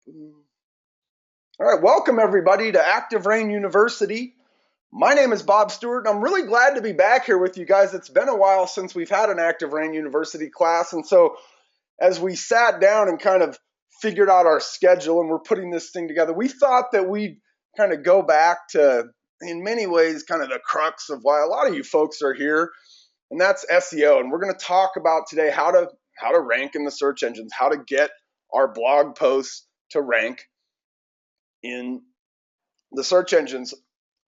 All right, welcome everybody to Active Rain University. My name is Bob Stewart, and I'm really glad to be back here with you guys. It's been a while since we've had an Active Rain University class, and so as we sat down and kind of figured out our schedule and we're putting this thing together, we thought that we'd kind of go back to, in many ways, kind of the crux of why a lot of you folks are here, and that's SEO. And we're going to talk about today how to rank in the search engines, how to get our blog posts to rank in the search engines.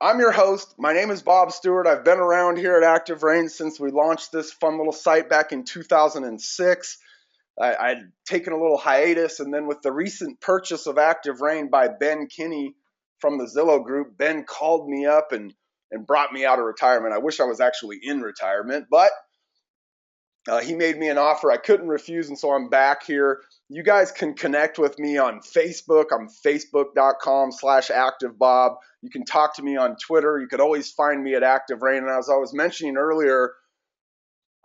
I'm your host. My name is Bob Stewart. I've been around here at Active Rain since we launched this fun little site back in 2006. I'd taken a little hiatus, and then with the recent purchase of Active Rain by Ben Kinney from the Zillow group, Ben called me up and brought me out of retirement. I wish I was actually in retirement, but he made me an offer I couldn't refuse, and so I'm back here. You guys can connect with me on Facebook. I'm facebook.com/ActiveBob. You can talk to me on Twitter. You could always find me at Active Rain. And as I was mentioning earlier,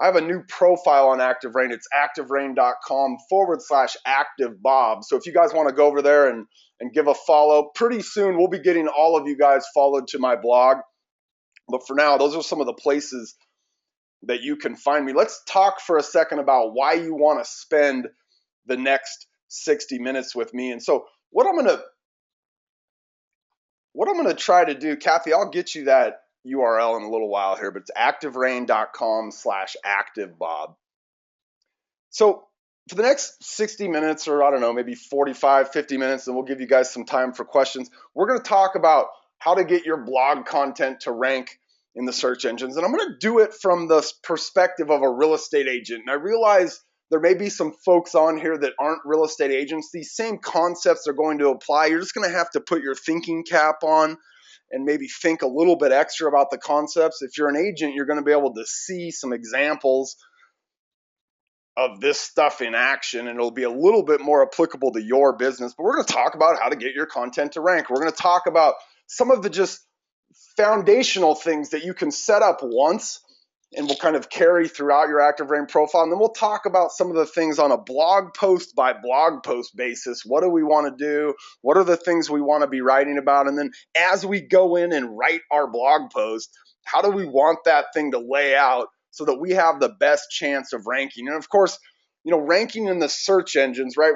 I have a new profile on Active Rain. It's activerain.com/ActiveBob. So if you guys want to go over there and give a follow, pretty soon we'll be getting all of you guys followed to my blog. But for now, those are some of the places that you can find me. Let's talk for a second about why you want to spend the next 60 minutes with me. And so what I'm going to try to do, Kathy, I'll get you that URL in a little while here, but it's activerain.com/ActiveBob. So for the next 60 minutes, or I don't know, maybe 45, 50 minutes, and we'll give you guys some time for questions, we're going to talk about how to get your blog content to rank in the search engines. And I'm going to do it from the perspective of a real estate agent. And I realize there may be some folks on here that aren't real estate agents. These same concepts are going to apply. You're just going to have to put your thinking cap on and maybe think a little bit extra about the concepts. If you're an agent, you're going to be able to see some examples of this stuff in action, and it'll be a little bit more applicable to your business. But we're going to talk about how to get your content to rank. We're going to talk about some of the just foundational things that you can set up once and will kind of carry throughout your Active Rain profile. And then we'll talk about some of the things on a blog post by blog post basis. What do we want to do? What are the things we want to be writing about? And then as we go in and write our blog post, how do we want that thing to lay out so that we have the best chance of ranking? And of course, ranking in the search engines, right?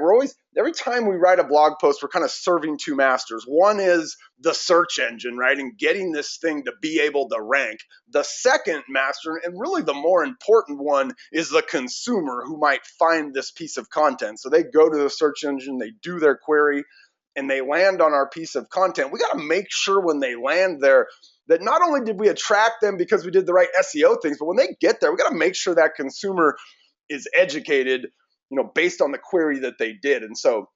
Every time we write a blog post, we're kind of serving two masters. One is the search engine, right? And getting this thing to be able to rank. The second master, and really the more important one, is the consumer who might find this piece of content. So they go to the search engine, they do their query, and they land on our piece of content. We got to make sure when they land there that not only did we attract them because we did the right SEO things, but when they get there, we got to make sure that consumer is educated, based on the query that they did. And so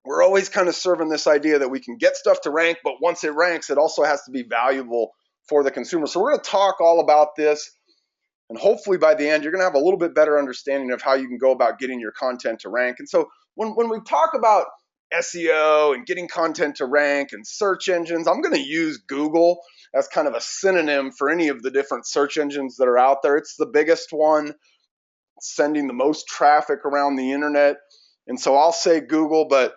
we're always kind of serving this idea that we can get stuff to rank, but once it ranks, it also has to be valuable for the consumer. So we're going to talk all about this, and hopefully by the end, you're going to have a little bit better understanding of how you can go about getting your content to rank. And so when we talk about SEO and getting content to rank and search engines, I'm going to use Google as kind of a synonym for any of the different search engines that are out there. It's the biggest one, sending the most traffic around the internet. And so I'll say Google, but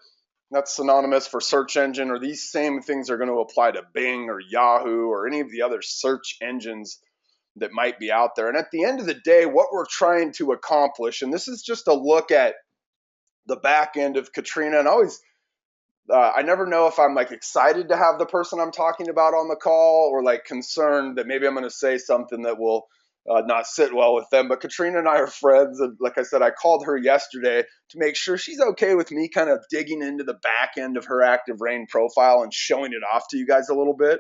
that's synonymous for search engine, or these same things are going to apply to Bing or Yahoo or any of the other search engines that might be out there. And at the end of the day, what we're trying to accomplish, and this is just a look at the back end of Katrina, and I never know if I'm excited to have the person I'm talking about on the call or concerned that maybe I'm going to say something that will not sit well with them. But Katrina and I are friends. And like I said, I called her yesterday to make sure she's okay with me kind of digging into the back end of her Active Rain profile and showing it off to you guys a little bit.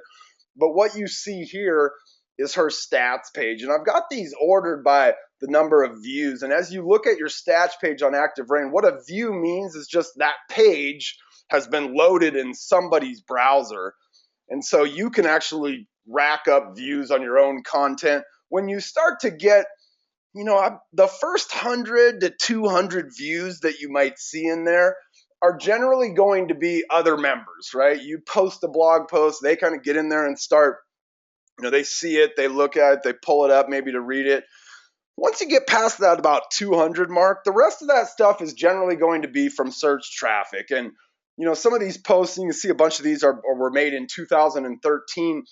But what you see here is her stats page. And I've got these ordered by the number of views. And as you look at your stats page on Active Rain, what a view means is just that page has been loaded in somebody's browser. And so you can actually rack up views on your own content. When you start to get, the first 100 to 200 views that you might see in there are generally going to be other members, right? You post a blog post, they kind of get in there and start, they see it, they look at it, they pull it up maybe to read it. Once you get past that about 200 mark, the rest of that stuff is generally going to be from search traffic. And Some of these posts, you can see a bunch of these were made in 2013.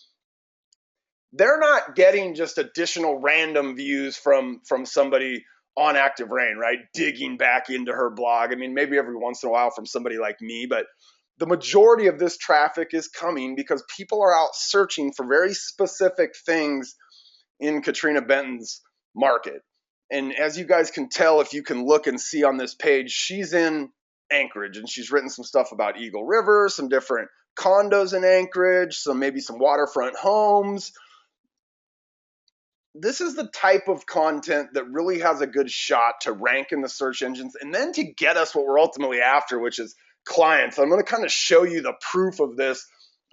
They're not getting just additional random views from somebody on Active Rain, right? Digging back into her blog. I mean, maybe every once in a while from somebody like me, but the majority of this traffic is coming because people are out searching for very specific things in Katrina Benton's market. And as you guys can tell, if you can look and see on this page, she's in Anchorage and she's written some stuff about Eagle River, some different condos in Anchorage, maybe some waterfront homes. This is the type of content that really has a good shot to rank in the search engines and then to get us what we're ultimately after, which is clients. I'm going to kind of show you the proof of this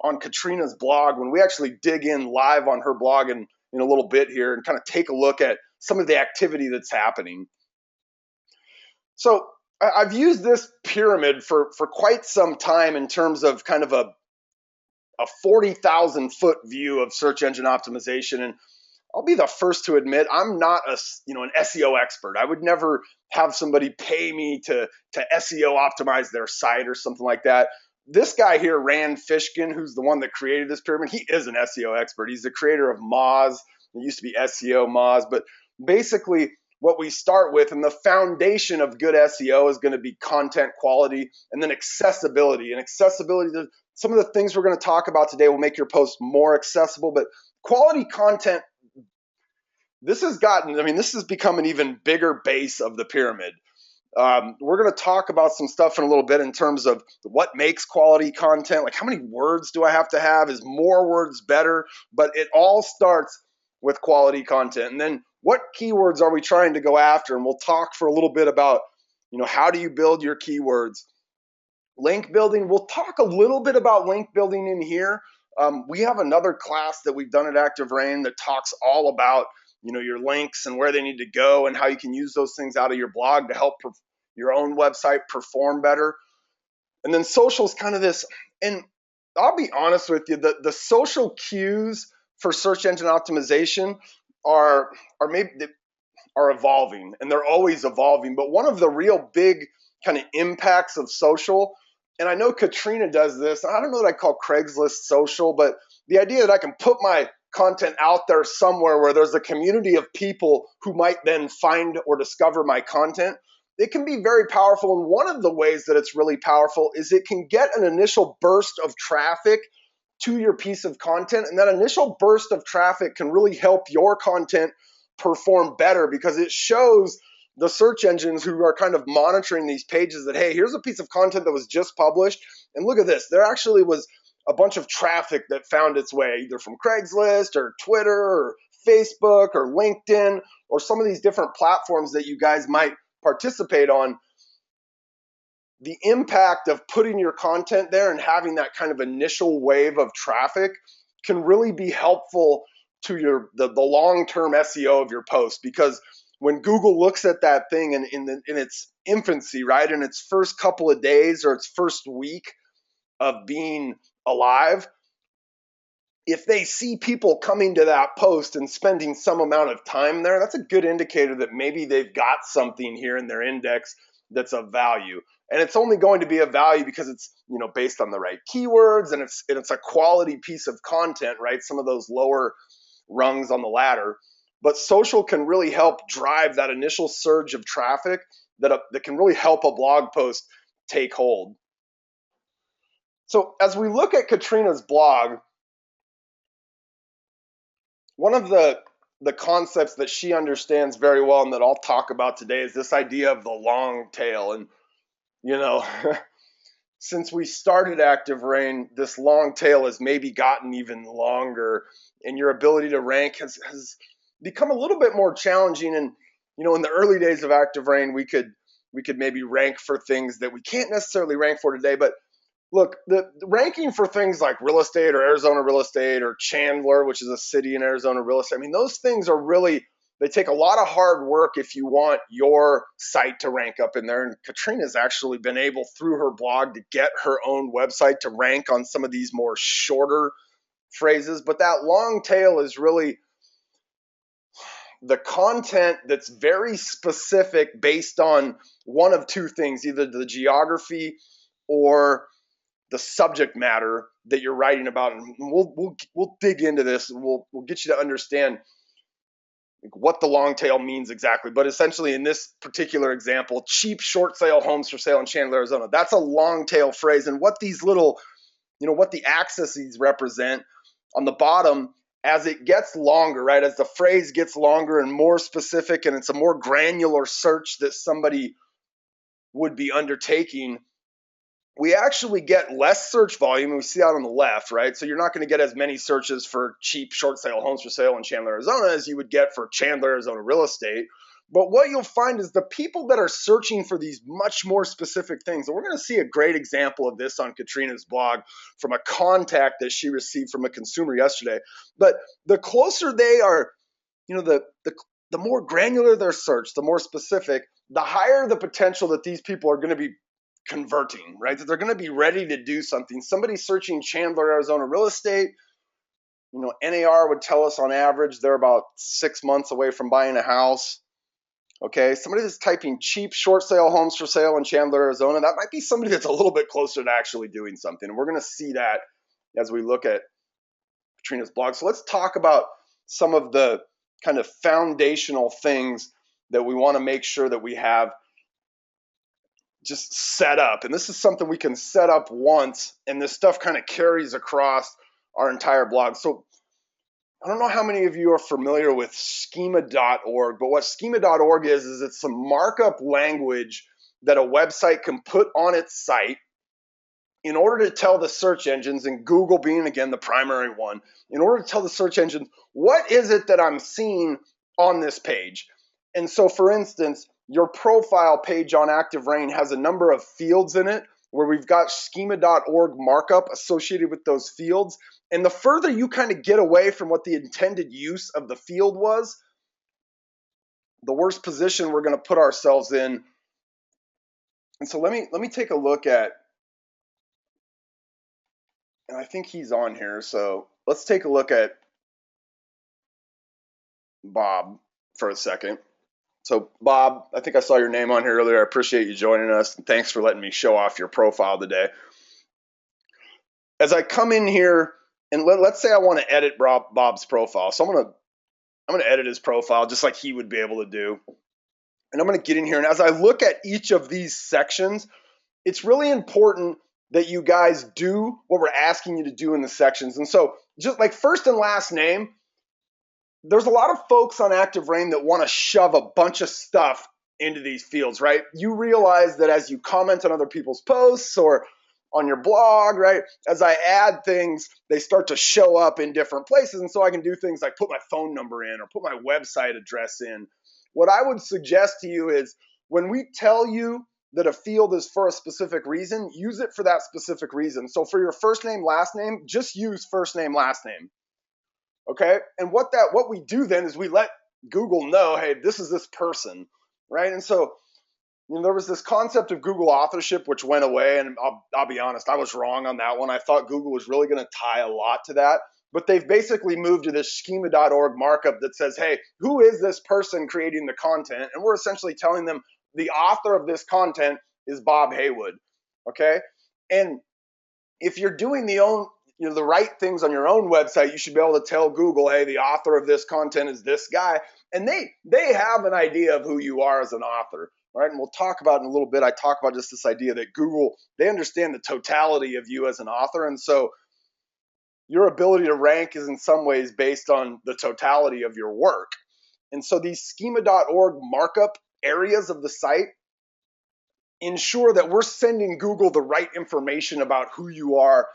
on Katrina's blog when we actually dig in live on her blog in a little bit here and kind of take a look at some of the activity that's happening. So I've used this pyramid for quite some time in terms of kind of a 40,000 foot view of search engine optimization. And I'll be the first to admit I'm not an SEO expert. I would never have somebody pay me to SEO optimize their site or something like that. This guy here, Rand Fishkin, who's the one that created this pyramid, he is an SEO expert. He's the creator of Moz. It used to be SEO Moz, but basically what we start with and the foundation of good SEO is going to be content quality and then accessibility. And accessibility, some of the things we're going to talk about today will make your post more accessible, but quality content, this has become an even bigger base of the pyramid. We're going to talk about some stuff in a little bit in terms of what makes quality content, like how many words do I have to have? Is more words better? But it all starts with quality content. And then what keywords are we trying to go after? And we'll talk for a little bit about, how do you build your keywords? Link building, we'll talk a little bit about link building in here. We have another class that we've done at Active Rain that talks all about your links and where they need to go and how you can use those things out of your blog to help your own website perform better. And then social is kind of this, and I'll be honest with you, the social cues for search engine optimization are evolving, and they're always evolving. But one of the real big kind of impacts of social, and I know Katrina does this, I don't know that I call Craigslist social, but the idea that I can put my content out there somewhere where there's a community of people who might then find or discover my content, it can be very powerful. And one of the ways that it's really powerful is it can get an initial burst of traffic to your piece of content. And that initial burst of traffic can really help your content perform better because it shows the search engines who are kind of monitoring these pages that, hey, here's a piece of content that was just published. And look at this. There actually was a bunch of traffic that found its way either from Craigslist or Twitter or Facebook or LinkedIn or some of these different platforms that you guys might participate on. The impact of putting your content there and having that kind of initial wave of traffic can really be helpful to the long-term SEO of your post, because when Google looks at that thing in its infancy, right, in its first couple of days or its first week of being alive, if they see people coming to that post and spending some amount of time there, that's a good indicator that maybe they've got something here in their index that's of value. And it's only going to be of value because it's based on the right keywords and it's a quality piece of content, right? Some of those lower rungs on the ladder. But social can really help drive that initial surge of traffic that can really help a blog post take hold. So as we look at Katrina's blog, one of the concepts that she understands very well and that I'll talk about today is this idea of the long tail. And, since we started Active Rain, this long tail has maybe gotten even longer, and your ability to rank has become a little bit more challenging. And, in the early days of Active Rain, we could maybe rank for things that we can't necessarily rank for today. But look, the ranking for things like real estate or Arizona real estate or Chandler, which is a city in Arizona real estate, those things are really, they take a lot of hard work if you want your site to rank up in there. And Katrina's actually been able, through her blog, to get her own website to rank on some of these more shorter phrases. But that long tail is really the content that's very specific based on one of two things, either the geography or the subject matter that you're writing about, and we'll dig into this, and we'll get you to understand what the long tail means exactly. But essentially, in this particular example, cheap short sale homes for sale in Chandler, Arizona, that's a long tail phrase. And what these little, what the axes represent on the bottom, as it gets longer, right, as the phrase gets longer and more specific, and it's a more granular search that somebody would be undertaking, we actually get less search volume. We see that on the left, right? So you're not going to get as many searches for cheap short sale homes for sale in Chandler, Arizona as you would get for Chandler, Arizona real estate. But what you'll find is the people that are searching for these much more specific things, and we're going to see a great example of this on Katrina's blog from a contact that she received from a consumer yesterday. But the closer they are, the more granular their search, the more specific, the higher the potential that these people are going to be converting, right? That they're going to be ready to do something. Somebody searching Chandler, Arizona real estate, NAR would tell us on average they're about 6 months away from buying a house. Okay, somebody that's typing cheap short sale homes for sale in Chandler, Arizona, that might be somebody that's a little bit closer to actually doing something. And we're going to see that as we look at Katrina's blog. So let's talk about some of the kind of foundational things that we want to make sure that we have just set up. And this is something we can set up once, and this stuff kind of carries across our entire blog. So I don't know how many of you are familiar with schema.org, but what schema.org is it's some markup language that a website can put on its site in order to tell the search engines, and Google being, again, the primary one, in order to tell the search engines, what is it that I'm seeing on this page? And so, for instance, your profile page on Active Rain has a number of fields in it where we've got schema.org markup associated with those fields. And the further you kind of get away from what the intended use of the field was, the worse position we're going to put ourselves in. And so let me take a look at, and I think he's on here, so let's take a look at Bob for a second. So Bob, I think I saw your name on here earlier. I appreciate you joining us, and thanks for letting me show off your profile today. As I come in here, and let's say I want to edit Bob's profile. So I'm gonna edit his profile just like he would be able to do. And I'm gonna get in here, and as I look at each of these sections, it's really important that you guys do what we're asking you to do in the sections. And so just like first and last name, there's a lot of folks on Active Rain that want to shove a bunch of stuff into these fields, right? You realize that as you comment on other people's posts or on your blog, right, as I add things, they start to show up in different places. And so I can do things like put my phone number in or put my website address in. What I would suggest to you is when we tell you that a field is for a specific reason, use it for that specific reason. So for your first name, last name, just use first name, last name. Okay? And what we do then is we let Google know, hey, this is this person, right? And so there was this concept of Google authorship, which went away, and I'll be honest, I was wrong on that one. I thought Google was really going to tie a lot to that, but they've basically moved to this schema.org markup that says, hey, who is this person creating the content? And we're essentially telling them the author of this content is Bob Haywood, okay? And if you're doing the right things on your own website, you should be able to tell Google, hey, the author of this content is this guy, and they have an idea of who you are as an author. Right, and we'll talk about in a little bit. I talk about just this idea that Google, they understand the totality of you as an author. And so your ability to rank is in some ways based on the totality of your work. And so these schema.org markup areas of the site ensure that we're sending Google the right information about who you are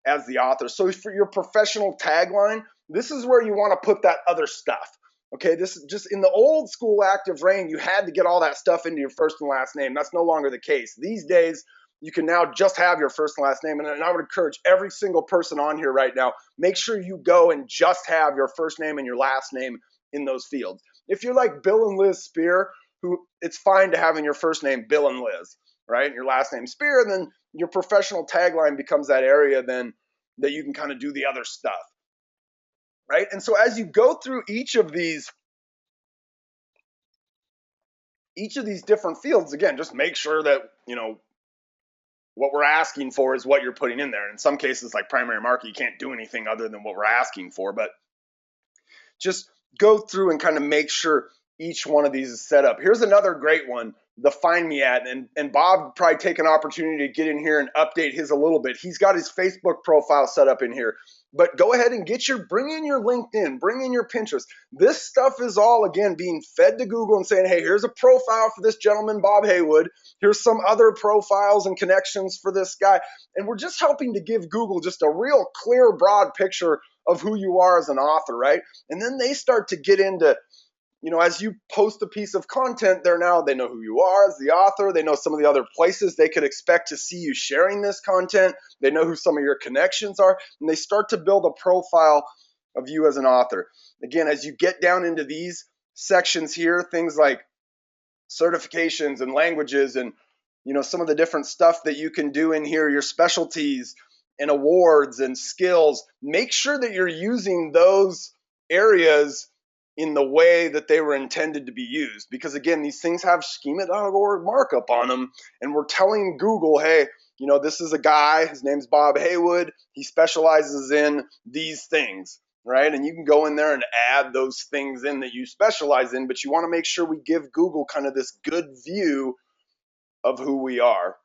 as the author. So for your professional tagline, this is where you want to put that other stuff. Okay, this is just in the old school Active Rain, you had to get all that stuff into your first and last name. That's no longer the case. These days, you can now just have your first and last name. And I would encourage every single person on here right now, make sure you go and just have your first name and your last name in those fields. If you're like Bill and Liz Spear, who it's fine to have in your first name Bill and Liz, right? And your last name Spear, and then your professional tagline becomes that area then that you can kind of do the other stuff. Right? And so as you go through each of these different fields, again, just make sure that, what we're asking for is what you're putting in there. And in some cases, like primary market, you can't do anything other than what we're asking for. But just go through and kind of make sure each one of these is set up. Here's another great one, the find me at. And Bob probably take an opportunity to get in here and update his a little bit. He's got his Facebook profile set up in here. But go ahead and bring in your LinkedIn, bring in your Pinterest. This stuff is all, again, being fed to Google and saying, hey, here's a profile for this gentleman, Bob Haywood. Here's some other profiles and connections for this guy. And we're just helping to give Google just a real clear, broad picture of who you are as an author, right? And then they start to get into, as you post a piece of content, they know who you are as the author. They know some of the other places they could expect to see you sharing this content. They know who some of your connections are, and they start to build a profile of you as an author. Again, as you get down into these sections here, things like certifications and languages and, some of the different stuff that you can do in here, your specialties and awards and skills, make sure that you're using those areas in the way that they were intended to be used. Because again, these things have schema.org markup on them, and we're telling Google, hey, this is a guy, his name's Bob Haywood, he specializes in these things, right? And you can go in there and add those things in that you specialize in, but you want to make sure we give Google kind of this good view of who we are.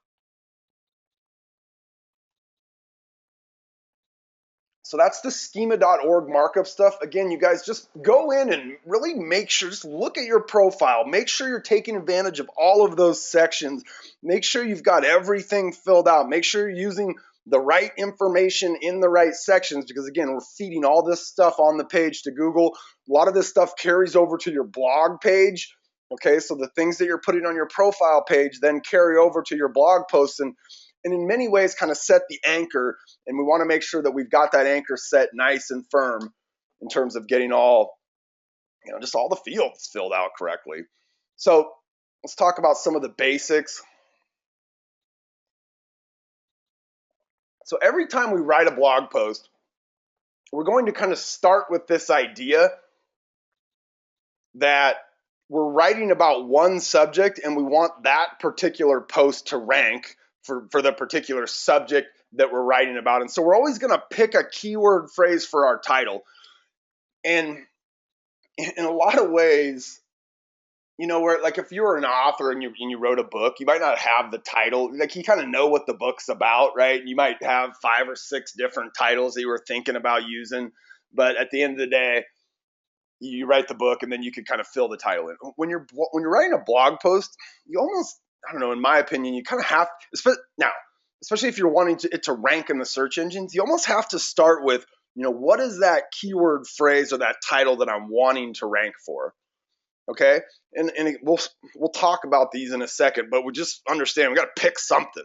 So that's the schema.org markup stuff. Again, you guys just go in and really make sure, just look at your profile. Make sure you're taking advantage of all of those sections. Make sure you've got everything filled out. Make sure you're using the right information in the right sections, because again, we're feeding all this stuff on the page to Google. A lot of this stuff carries over to your blog page. Okay, so the things that you're putting on your profile page then carry over to your blog posts and in many ways kind of set the anchor, and we want to make sure that we've got that anchor set nice and firm in terms of getting all, just all the fields filled out correctly. So let's talk about some of the basics. So every time we write a blog post, we're going to kind of start with this idea that we're writing about one subject and we want that particular post to rank for the particular subject that we're writing about. And so we're always going to pick a keyword phrase for our title. And in a lot of ways, where like if you were an author and you wrote a book, you might not have the title. Like you kind of know what the book's about, right? You might have 5 or 6 different titles that you were thinking about using. But at the end of the day, you write the book and then you can kind of fill the title in. When you're writing a blog post, you almost, I don't know, in my opinion, you kind of have, especially if you're wanting it to rank in the search engines, you almost have to start with, what is that keyword phrase or that title that I'm wanting to rank for? Okay, and we'll talk about these in a second, but we just understand we got to pick something,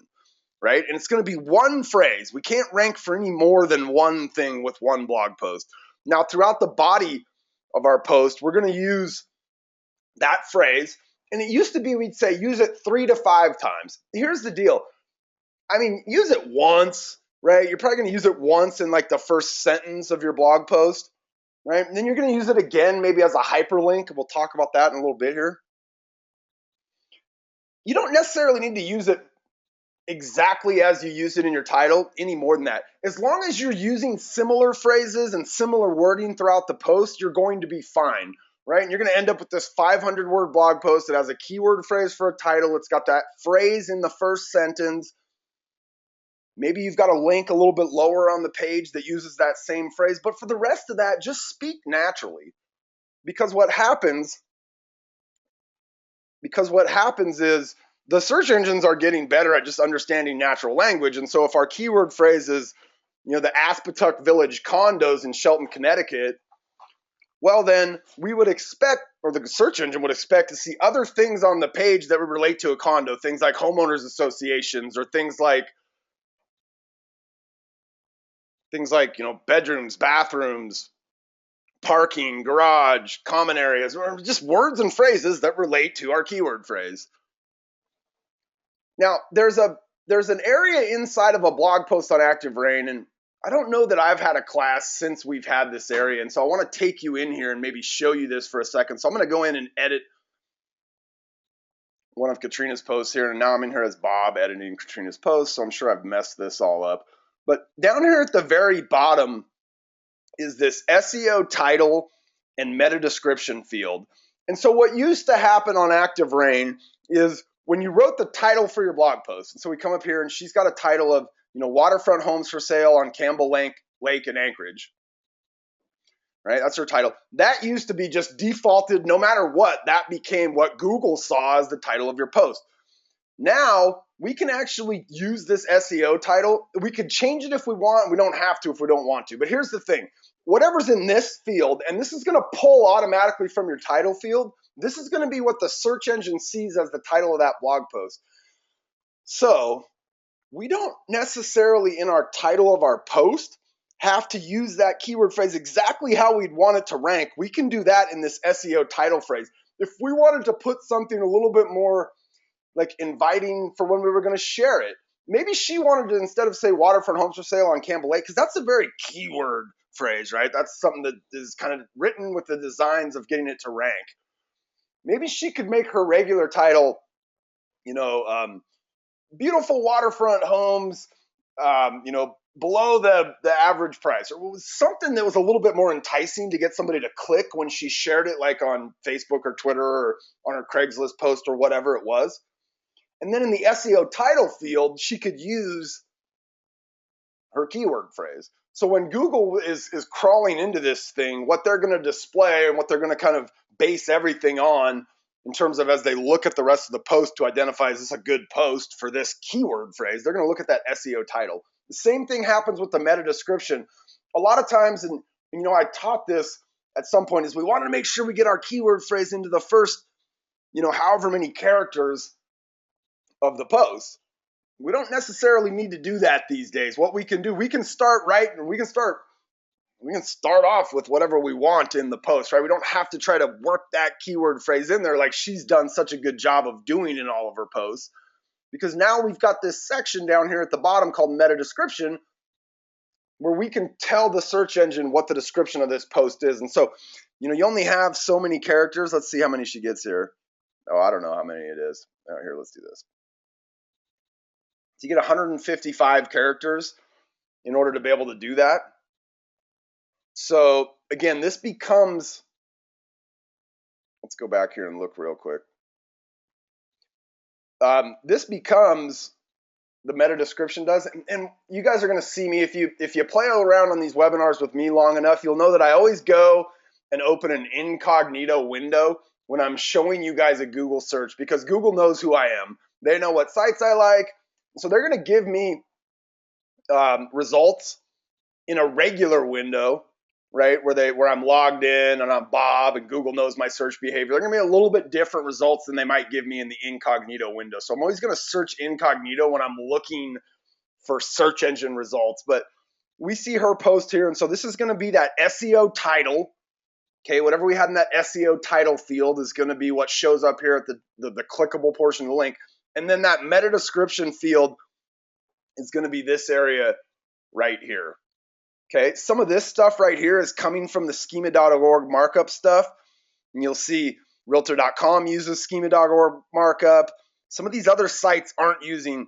right? And it's going to be one phrase. We can't rank for any more than one thing with one blog post. Now, throughout the body of our post, we're going to use that phrase. And it used to be we'd say use it 3 to 5 times. Here's the deal. I mean, use it once, right? You're probably going to use it once in like the first sentence of your blog post, right? And then you're going to use it again maybe as a hyperlink. We'll talk about that in a little bit here. You don't necessarily need to use it exactly as you use it in your title any more than that. As long as you're using similar phrases and similar wording throughout the post, you're going to be fine, right? And you're going to end up with this 500-word blog post that has a keyword phrase for a title. It's got that phrase in the first sentence. Maybe you've got a link a little bit lower on the page that uses that same phrase. But for the rest of that, just speak naturally. Because what happens is the search engines are getting better at just understanding natural language. And so if our keyword phrase is, the Aspetuck Village condos in Shelton, Connecticut, well, then we would expect, or the search engine would expect, to see other things on the page that would relate to a condo, things like homeowners associations or things like bedrooms, bathrooms, parking, garage, common areas, or just words and phrases that relate to our keyword phrase. Now, there's an area inside of a blog post on ActiveRain, and I don't know that I've had a class since we've had this area, and so I want to take you in here and maybe show you this for a second. So I'm going to go in and edit one of Katrina's posts here, and now I'm in here as Bob editing Katrina's post, so I'm sure I've messed this all up. But down here at the very bottom is this SEO title and meta description field. And so what used to happen on Active Rain is when you wrote the title for your blog post, and so we come up here and she's got a title of, waterfront homes for sale on Campbell Lake in Anchorage. Right? That's her title. That used to be just defaulted no matter what. That became what Google saw as the title of your post. Now, we can actually use this SEO title. We could change it if we want. We don't have to if we don't want to. But here's the thing. Whatever's in this field, and this is going to pull automatically from your title field, this is going to be what the search engine sees as the title of that blog post. So we don't necessarily in our title of our post have to use that keyword phrase exactly how we'd want it to rank. We can do that in this SEO title phrase. If we wanted to put something a little bit more like inviting for when we were going to share it, maybe she wanted to, instead of say waterfront homes for sale on Campbell Lake, because that's a very keyword phrase, right? That's something that is kind of written with the designs of getting it to rank. Maybe she could make her regular title, beautiful waterfront homes, below the average price, or something that was a little bit more enticing to get somebody to click when she shared it, like on Facebook or Twitter or on her Craigslist post or whatever it was. And then in the SEO title field, she could use her keyword phrase. So when Google is crawling into this thing, what they're going to display and what they're going to kind of base everything on in terms of as they look at the rest of the post to identify, is this a good post for this keyword phrase, they're going to look at that SEO title. The same thing happens with the meta description. A lot of times, and I taught this at some point, is we want to make sure we get our keyword phrase into the first, however many characters of the post. We don't necessarily need to do that these days. What we can do, we can start right, and we can start off with whatever we want in the post, right? We don't have to try to work that keyword phrase in there like she's done such a good job of doing in all of her posts. Because now we've got this section down here at the bottom called meta description, where we can tell the search engine what the description of this post is. And so, you only have so many characters. Let's see how many she gets here. Oh, I don't know how many it is. All right, here, let's do this. So you get 155 characters in order to be able to do that. So again, this becomes, let's go back here and look real quick. This becomes the meta description does, and you guys are going to see me if you play around on these webinars with me long enough, you'll know that I always go and open an incognito window when I'm showing you guys a Google search, because Google knows who I am. They know what sites I like, so they're going to give me results in a regular window, right, where I'm logged in and I'm Bob and Google knows my search behavior. They're going to be a little bit different results than they might give me in the incognito window. So I'm always going to search incognito when I'm looking for search engine results. But we see her post here, and so this is going to be that SEO title. Okay, whatever we had in that SEO title field is going to be what shows up here at the clickable portion of the link. And then that meta description field is going to be this area right here. Okay, some of this stuff right here is coming from the schema.org markup stuff. And you'll see realtor.com uses schema.org markup. Some of these other sites aren't using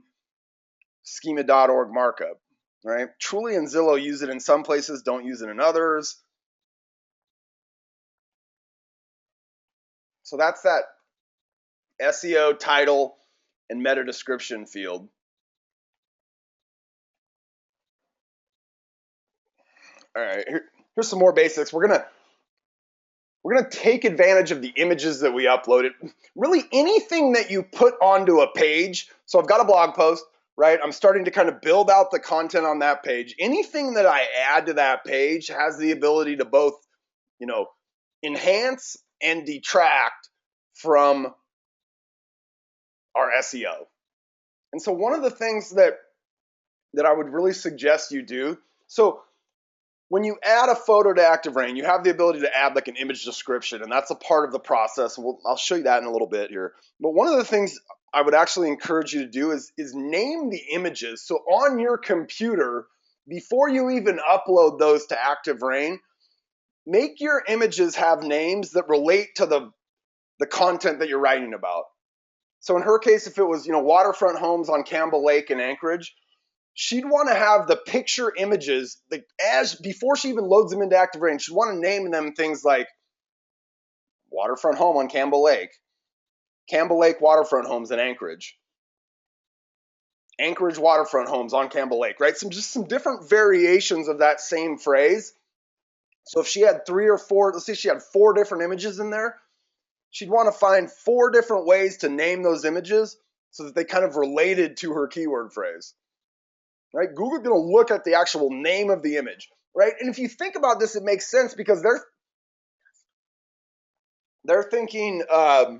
schema.org markup, right? Truly and Zillow use it in some places, don't use it in others. So that's that SEO title and meta description field. All right, here's some more basics. We're gonna take advantage of the images that we uploaded. Really, anything that you put onto a page. So I've got a blog post, right? I'm starting to kind of build out the content on that page. Anything that I add to that page has the ability to both, enhance and detract from our SEO. And so one of the things that I would really suggest you do, so when you add a photo to Active Rain, you have the ability to add like an image description, and that's a part of the process. I'll show you that in a little bit here. But one of the things I would actually encourage you to do is name the images. So on your computer, before you even upload those to Active Rain, make your images have names that relate to the content that you're writing about. So in her case, if it was, waterfront homes on Campbell Lake in Anchorage, she'd want to have the picture images, like as before she even loads them into Active Rain, she'd want to name them things like waterfront home on Campbell Lake waterfront homes in Anchorage, Anchorage waterfront homes on Campbell Lake, right? Some different variations of that same phrase. So if she had 3 or 4, let's say she had 4 different images in there, she'd want to find 4 different ways to name those images so that they kind of related to her keyword phrase, right? Google's going to look at the actual name of the image, right? And if you think about this, it makes sense because they're thinking, I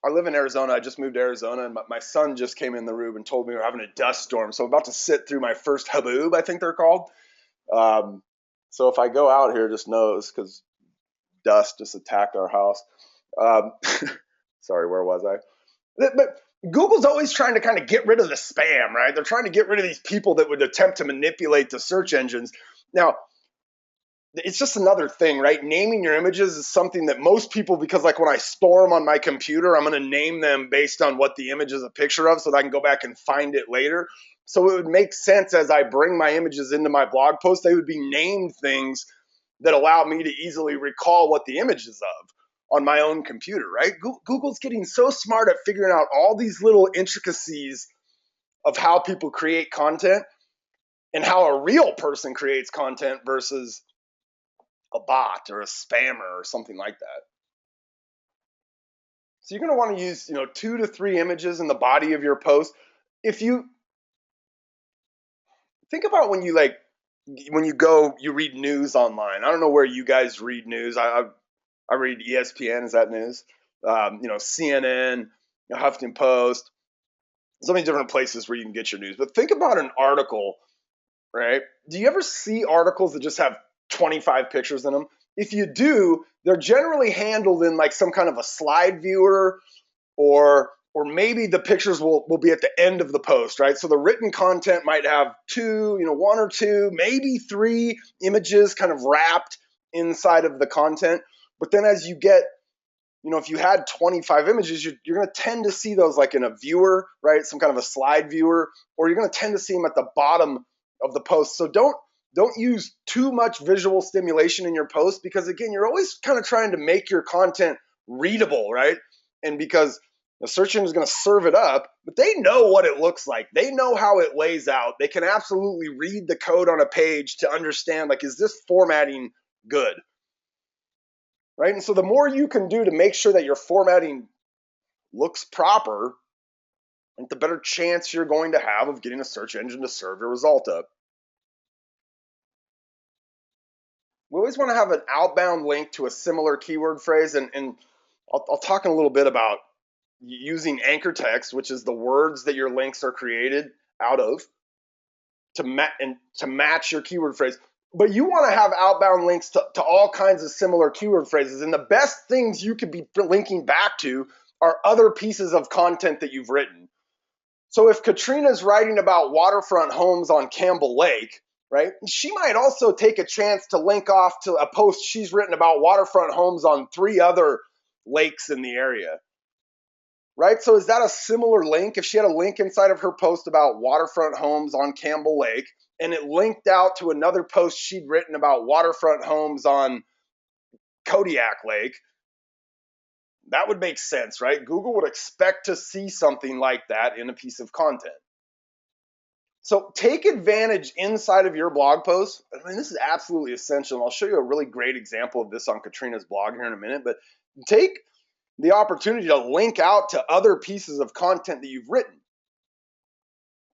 live in Arizona. I just moved to Arizona, and my son just came in the room and told me we're having a dust storm. So I'm about to sit through my first haboob, I think they're called. So if I go out here, just knows because dust just attacked our house. Um, sorry, where was I? But Google's always trying to kind of get rid of the spam, right? They're trying to get rid of these people that would attempt to manipulate the search engines. Now, it's just another thing, right? Naming your images is something that most people, because like when I store them on my computer, I'm going to name them based on what the image is a picture of so that I can go back and find it later. So it would make sense as I bring my images into my blog post, they would be named things that allow me to easily recall what the image is of on my own computer, right? Google's getting so smart at figuring out all these little intricacies of how people create content and how a real person creates content versus a bot or a spammer or something like that. So you're going to want to use, 2 to 3 images in the body of your post. If you think about when you read news online. I don't know where you guys read news. I read ESPN. Is that news? CNN, Huffington Post. So many different places where you can get your news. But think about an article, right? Do you ever see articles that just have 25 pictures in them? If you do, they're generally handled in like some kind of a slide viewer, or maybe the pictures will be at the end of the post, right? So the written content might have 2, 1 or 2, maybe 3 images kind of wrapped inside of the content. But then as you get, if you had 25 images, you're going to tend to see those like in a viewer, right? Some kind of a slide viewer, or you're going to tend to see them at the bottom of the post. So don't use too much visual stimulation in your post because, again, you're always kind of trying to make your content readable, right? And because the search engine is going to serve it up, but they know what it looks like. They know how it lays out. They can absolutely read the code on a page to understand, like, is this formatting good? Right? And so the more you can do to make sure that your formatting looks proper, the better chance you're going to have of getting a search engine to serve your result up. We always want to have an outbound link to a similar keyword phrase, and I'll talk in a little bit about using anchor text, which is the words that your links are created out of, to match your keyword phrase. But you want to have outbound links to all kinds of similar keyword phrases, and the best things you could be linking back to are other pieces of content that you've written. So if Katrina's writing about waterfront homes on Campbell Lake, right, she might also take a chance to link off to a post she's written about waterfront homes on 3 other lakes in the area, right? So is that a similar link? If she had a link inside of her post about waterfront homes on Campbell Lake and it linked out to another post she'd written about waterfront homes on Kodiak Lake, that would make sense, right? Google would expect to see something like that in a piece of content. So take advantage inside of your blog post. I mean, this is absolutely essential. And I'll show you a really great example of this on Katrina's blog here in a minute, but take the opportunity to link out to other pieces of content that you've written.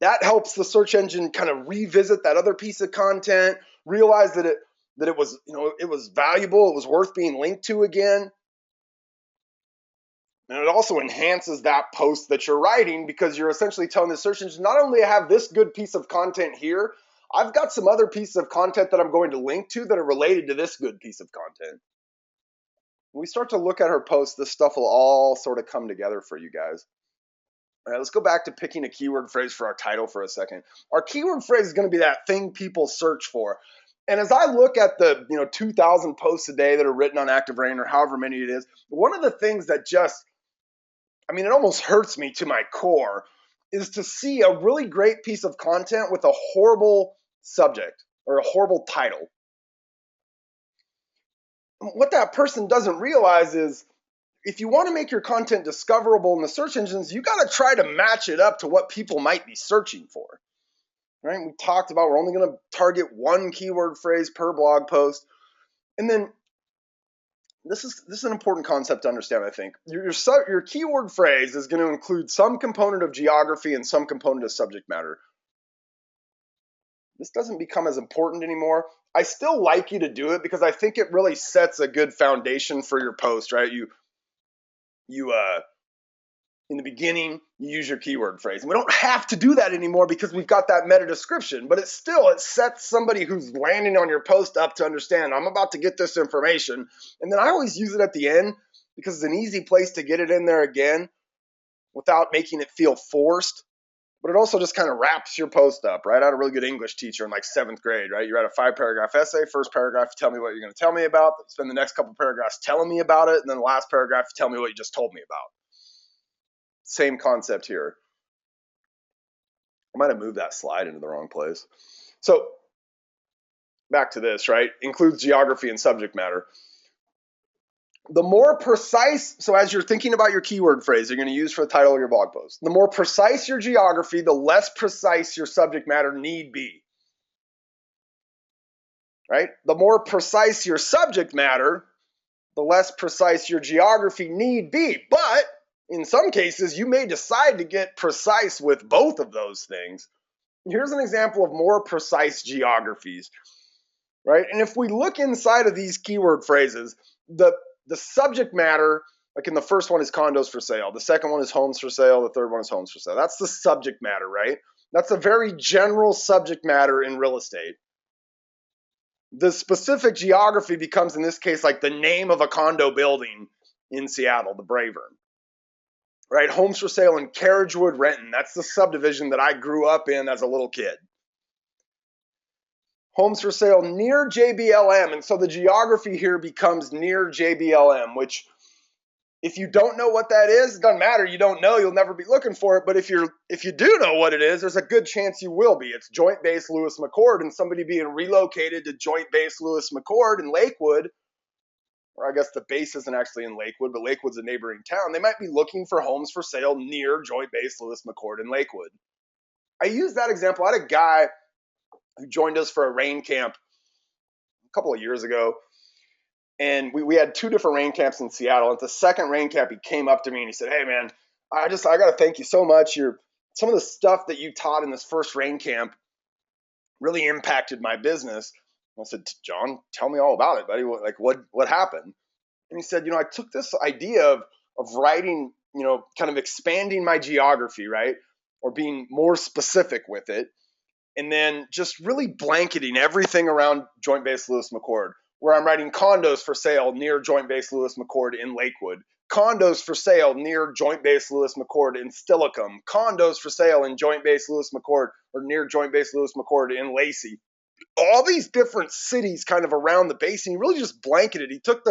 That helps the search engine kind of revisit that other piece of content, realize that it was, it was valuable, it was worth being linked to again. And it also enhances that post that you're writing because you're essentially telling the search engine, not only have this good piece of content here, I've got some other pieces of content that I'm going to link to that are related to this good piece of content. When we start to look at her posts, this stuff will all sort of come together for you guys. All right, let's go back to picking a keyword phrase for our title for a second. Our keyword phrase is going to be that thing people search for. And as I look at the 2,000 posts a day that are written on Active Rain or however many it is, one of the things that just I mean, it almost hurts me to my core, is to see a really great piece of content with a horrible subject or a horrible title. What that person doesn't realize is if you want to make your content discoverable in the search engines, you got to try to match it up to what people might be searching for. Right? We talked about we're only going to target one keyword phrase per blog post. And then this is an important concept to understand, I think. Your keyword phrase is going to include some component of geography and some component of subject matter. This doesn't become as important anymore. I still like you to do it because I think it really sets a good foundation for your post, right? You in the beginning, you use your keyword phrase. And we don't have to do that anymore because we've got that meta description, but it sets somebody who's landing on your post up to understand, I'm about to get this information. And then I always use it at the end because it's an easy place to get it in there again without making it feel forced. But it also just kind of wraps your post up, right? I had a really good English teacher in like 7th grade, right? You write a 5-paragraph essay. First paragraph, you tell me what you're going to tell me about. Spend the next couple paragraphs telling me about it. And then the last paragraph, you tell me what you just told me about. Same concept here. I might have moved that slide into the wrong place. So back to this, right? Includes geography and subject matter. The more precise, so as you're thinking about your keyword phrase you're going to use for the title of your blog post, the more precise your geography, the less precise your subject matter need be. Right? The more precise your subject matter, the less precise your geography need be. But in some cases, you may decide to get precise with both of those things. Here's an example of more precise geographies, right? And if we look inside of these keyword phrases, the subject matter, like in the first one is condos for sale, the second one is homes for sale, the third one is homes for sale. That's the subject matter, right? That's a very general subject matter in real estate. The specific geography becomes, in this case, like the name of a condo building in Seattle, the Bravern. Right? Homes for sale in Carriagewood, Renton. That's the subdivision that I grew up in as a little kid. Homes for sale near JBLM. And so the geography here becomes near JBLM, which if you don't know what that is, it doesn't matter. You don't know, you'll never be looking for it. But if you do know what it is, there's a good chance you will be. It's Joint Base Lewis McChord, and somebody being relocated to Joint Base Lewis McChord in Lakewood, or I guess the base isn't actually in Lakewood, but Lakewood's a neighboring town. They might be looking for homes for sale near Joint Base Lewis McChord in Lakewood. I use that example. I had a guy who joined us for a rain camp a couple of years ago. And we had 2 different rain camps in Seattle. At the second rain camp, he came up to me and he said, "Hey, man, I got to thank you so much. Some of the stuff that you taught in this first rain camp really impacted my business." And I said, "John, tell me all about it, buddy. What happened?" And he said, I took this idea of writing, kind of expanding my geography, right? Or being more specific with it. And then just really blanketing everything around Joint Base Lewis McChord, where I'm writing condos for sale near Joint Base Lewis McChord in Lakewood, condos for sale near Joint Base Lewis McChord in Steilacoom, condos for sale in Joint Base Lewis McChord or near Joint Base Lewis McChord in Lacey. All these different cities kind of around the base, and he really just blanketed. He took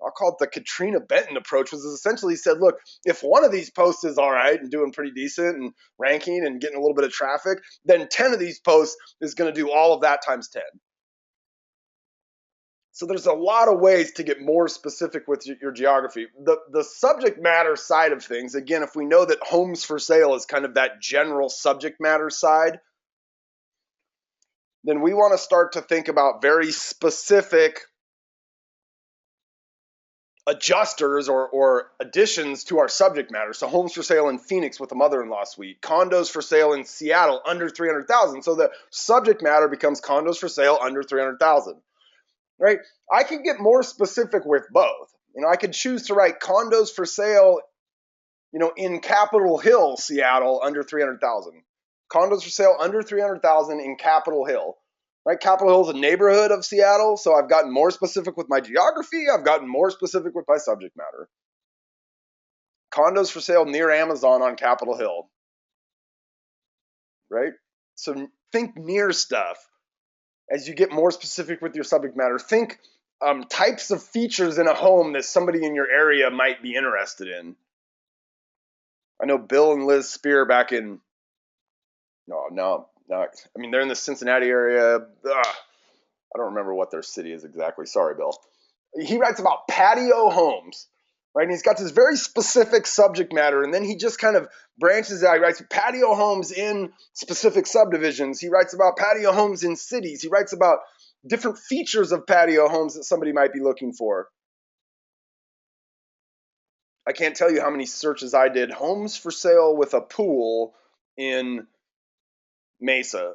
I'll call it the Katrina Benton approach, was essentially he said, look, if one of these posts is all right and doing pretty decent and ranking and getting a little bit of traffic, then 10 of these posts is going to do all of that times 10. So there's a lot of ways to get more specific with your geography. The subject matter side of things, again, if we know that homes for sale is kind of that general subject matter side, then we want to start to think about very specific adjusters or additions to our subject matter. So homes for sale in Phoenix with a mother-in-law suite, condos for sale in Seattle under 300,000. So the subject matter becomes condos for sale under 300,000, right? I can get more specific with both. I could choose to write condos for sale, in Capitol Hill, Seattle under 300,000. Condos for sale under 300,000 in Capitol Hill. Right, Capitol Hill is a neighborhood of Seattle, so I've gotten more specific with my geography. I've gotten more specific with my subject matter. Condos for sale near Amazon on Capitol Hill. Right? So think near stuff. As you get more specific with your subject matter, think types of features in a home that somebody in your area might be interested in. I know Bill and Liz Spear back in, no, I mean, they're in the Cincinnati area. I don't remember what their city is exactly. Sorry, Bill. He writes about patio homes, right? And he's got this very specific subject matter, and then he just kind of branches out. He writes patio homes in specific subdivisions. He writes about patio homes in cities. He writes about different features of patio homes that somebody might be looking for. I can't tell you how many searches I did. Homes for sale with a pool in Mesa,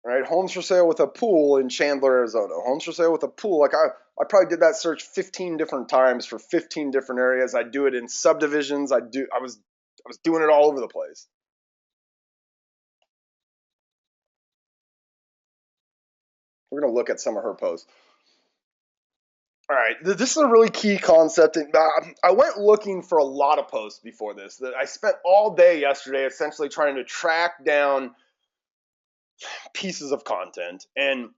right? Homes for sale with a pool in Chandler, Arizona. Homes for sale with a pool. Like I probably did that search 15 different times for 15 different areas. I do it in subdivisions. I was doing it all over the place. We're going to look at some of her posts. All right, this is a really key concept. And I went looking for a lot of posts before this. I spent all day yesterday essentially trying to track down pieces of content. And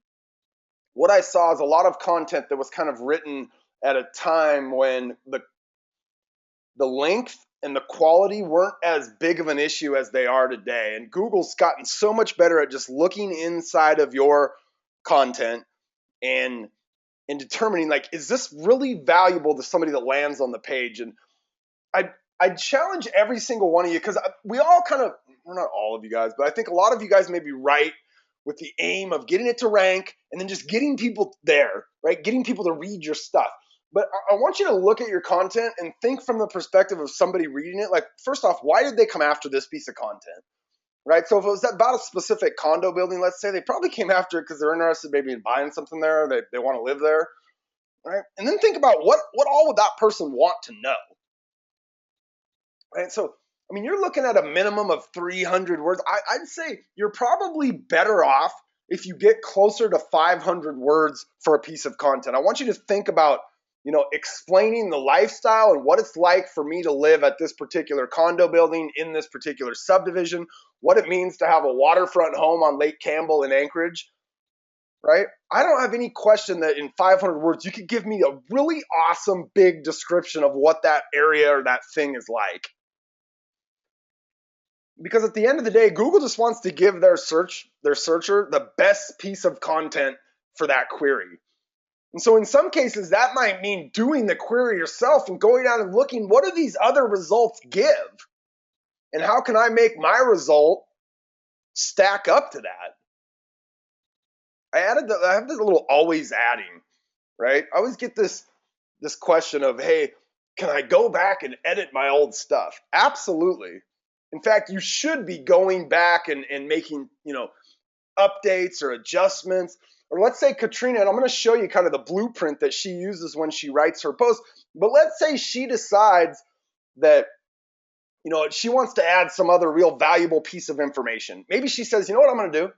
what I saw is a lot of content that was kind of written at a time when the length and the quality weren't as big of an issue as they are today. And Google's gotten so much better at just looking inside of your content and determining, like, is this really valuable to somebody that lands on the page? And I challenge every single one of you, because we all kind of, well, not all of you guys, but I think a lot of you guys may be right with the aim of getting it to rank and then just getting people there, right? Getting people to read your stuff. But I want you to look at your content and think from the perspective of somebody reading it. Like, first off, why did they come after this piece of content? Right? So if it was about a specific condo building, let's say, they probably came after it because they're interested maybe in buying something there. They want to live there, right? And then think about what all would that person want to know, right? So, I mean, you're looking at a minimum of 300 words. I'd say you're probably better off if you get closer to 500 words for a piece of content. I want you to think about, explaining the lifestyle and what it's like for me to live at this particular condo building in this particular subdivision, what it means to have a waterfront home on Lake Campbell in Anchorage, right? I don't have any question that in 500 words, you could give me a really awesome big description of what that area or that thing is like. Because at the end of the day, Google just wants to give their searcher the best piece of content for that query. And so in some cases, that might mean doing the query yourself and going out and looking, what do these other results give? And how can I make my result stack up to that? I have this little always adding, right? I always get this question of, hey, can I go back and edit my old stuff? Absolutely. In fact, you should be going back and making, updates or adjustments. Or let's say Katrina, and I'm going to show you kind of the blueprint that she uses when she writes her post. But let's say she decides that, she wants to add some other real valuable piece of information. Maybe she says, you know what I'm going to do?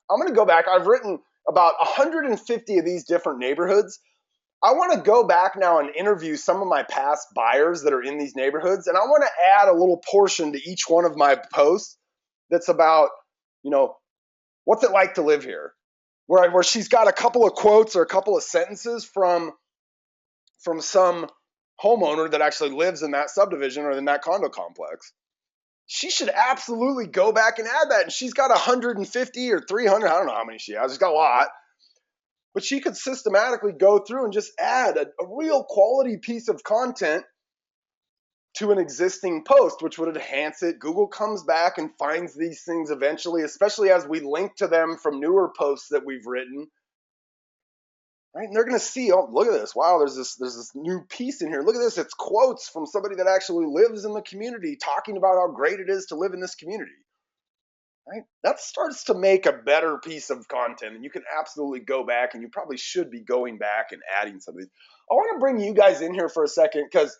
I'm going to go back. I've written about 150 of these different neighborhoods. I want to go back now and interview some of my past buyers that are in these neighborhoods. And I want to add a little portion to each one of my posts that's about, what's it like to live here? Where she's got a couple of quotes or a couple of sentences from some homeowner that actually lives in that subdivision or in that condo complex. She should absolutely go back and add that. And she's got 150 or 300. I don't know how many she has. She's got a lot. But she could systematically go through and just add a real quality piece of content to an existing post, which would enhance it. Google comes back and finds these things eventually, especially as we link to them from newer posts that we've written. Right? And they're going to see, oh, look at this. Wow, there's this new piece in here. Look at this. It's quotes from somebody that actually lives in the community talking about how great it is to live in this community. Right? That starts to make a better piece of content, and you can absolutely go back, and you probably should be going back and adding some of these. I want to bring you guys in here for a second because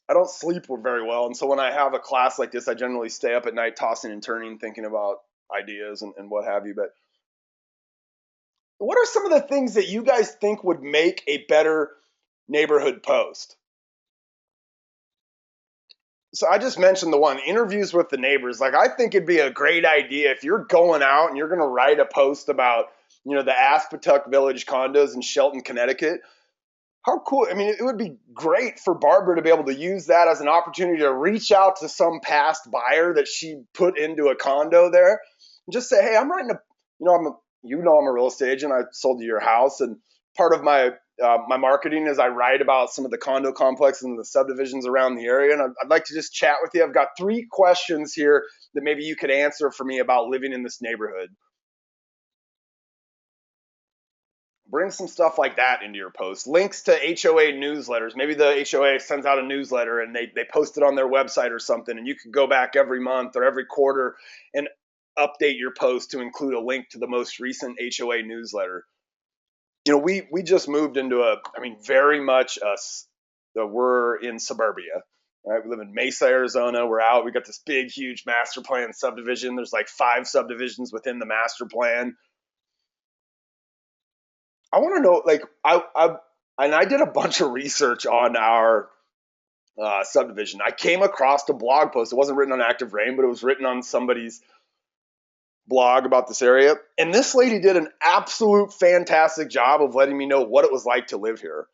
I don't sleep very well, and so when I have a class like this, I generally stay up at night tossing and turning, thinking about ideas and what have you. But what are some of the things that you guys think would make a better neighborhood post? So I just mentioned the one, interviews with the neighbors. Like, I think it'd be a great idea if you're going out and you're going to write a post about, the Aspetuck Village condos in Shelton, Connecticut. How cool. I mean, it would be great for Barbara to be able to use that as an opportunity to reach out to some past buyer that she put into a condo there and just say, hey, I'm writing a, I'm a real estate agent. I sold you your house. And part of my marketing is I write about some of the condo complexes and the subdivisions around the area. And I'd like to just chat with you. I've got 3 questions here that maybe you could answer for me about living in this neighborhood. Bring some stuff like that into your post. Links to HOA newsletters. Maybe the HOA sends out a newsletter and they post it on their website or something, and you can go back every month or every quarter and update your post to include a link to the most recent HOA newsletter. We just moved into very much us. We're in suburbia, right? We live in Mesa, Arizona. We're out. We got this big, huge master plan subdivision. There's like 5 subdivisions within the master plan. I want to know, like, I did a bunch of research on our subdivision. I came across a blog post. It wasn't written on Active Rain, but it was written on somebody's blog about this area. And this lady did an absolute fantastic job of letting me know what it was like to live here.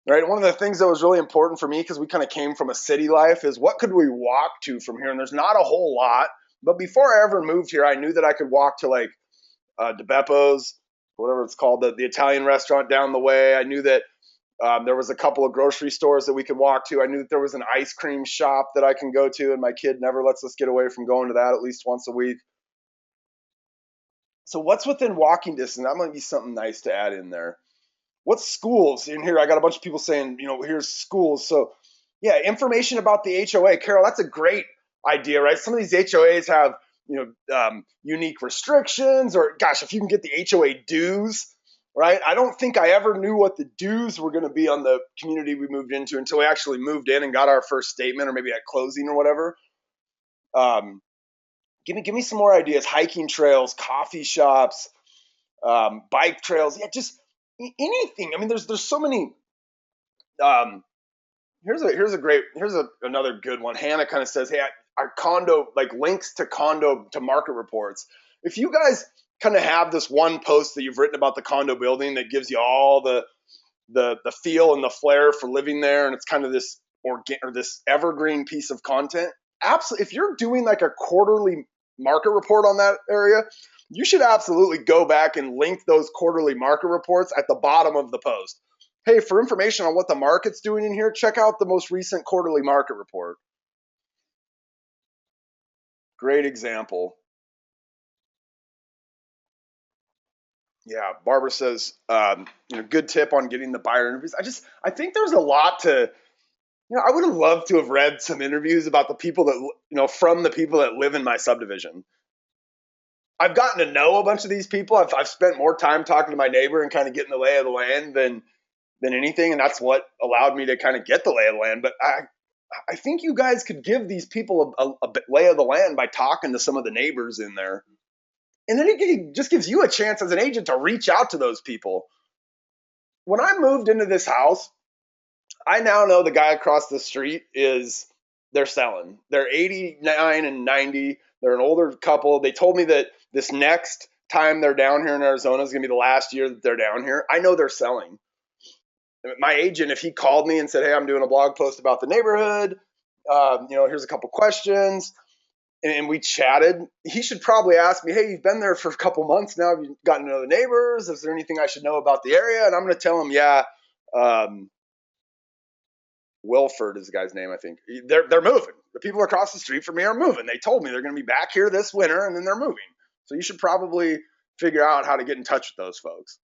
Right. One of the things that was really important for me, because we kind of came from a city life, is what could we walk to from here? And there's not a whole lot. But before I ever moved here, I knew that I could walk to like DeBeppo's, whatever it's called, the Italian restaurant down the way. I knew that there was a couple of grocery stores that we could walk to. I knew that there was an ice cream shop that I can go to, and my kid never lets us get away from going to that at least once a week. So what's within walking distance? That might be something nice to add in there. What schools in here? I got a bunch of people saying, here's schools. So yeah, information about the HOA. Carol, that's a great idea, right? Some of these HOAs have, unique restrictions, or gosh, if you can get the HOA dues, right? I don't think I ever knew what the dues were going to be on the community we moved into until we actually moved in and got our first statement, or maybe at closing or whatever. Give me some more ideas. Hiking trails, coffee shops, bike trails. Yeah, just anything. I mean, there's so many. Here's another good one. Hannah kind of says, hey, our condo, like links to condo to market reports. If you guys kind of have this one post that you've written about the condo building that gives you all the feel and the flair for living there, and it's kind of this this evergreen piece of content. Absolutely, if you're doing like a quarterly market report on that area, you should absolutely go back and link those quarterly market reports at the bottom of the post. Hey, for information on what the market's doing in here, check out the most recent quarterly market report. Great example. Yeah, Barbara says, good tip on getting the buyer interviews. I think there's a lot to, I would have loved to have read some interviews about the people that, from the people that live in my subdivision. I've gotten to know a bunch of these people. I've spent more time talking to my neighbor and kind of getting the lay of the land than anything, and that's what allowed me to kind of get the lay of the land. But I think you guys could give these people a lay of the land by talking to some of the neighbors in there. And then it just gives you a chance as an agent to reach out to those people. When I moved into this house, I now know the guy across the street they're selling. They're 89 and 90. They're an older couple. They told me that this next time they're down here in Arizona is going to be the last year that they're down here. I know they're selling. My agent, if he called me and said, hey, I'm doing a blog post about the neighborhood, here's a couple questions, and we chatted, he should probably ask me, hey, you've been there for a couple months now. Have you gotten to know the neighbors? Is there anything I should know about the area? And I'm going to tell him, yeah, Wilford is the guy's name, I think. They're moving. The people across the street from me are moving. They told me they're going to be back here this winter, and then they're moving. So you should probably figure out how to get in touch with those folks.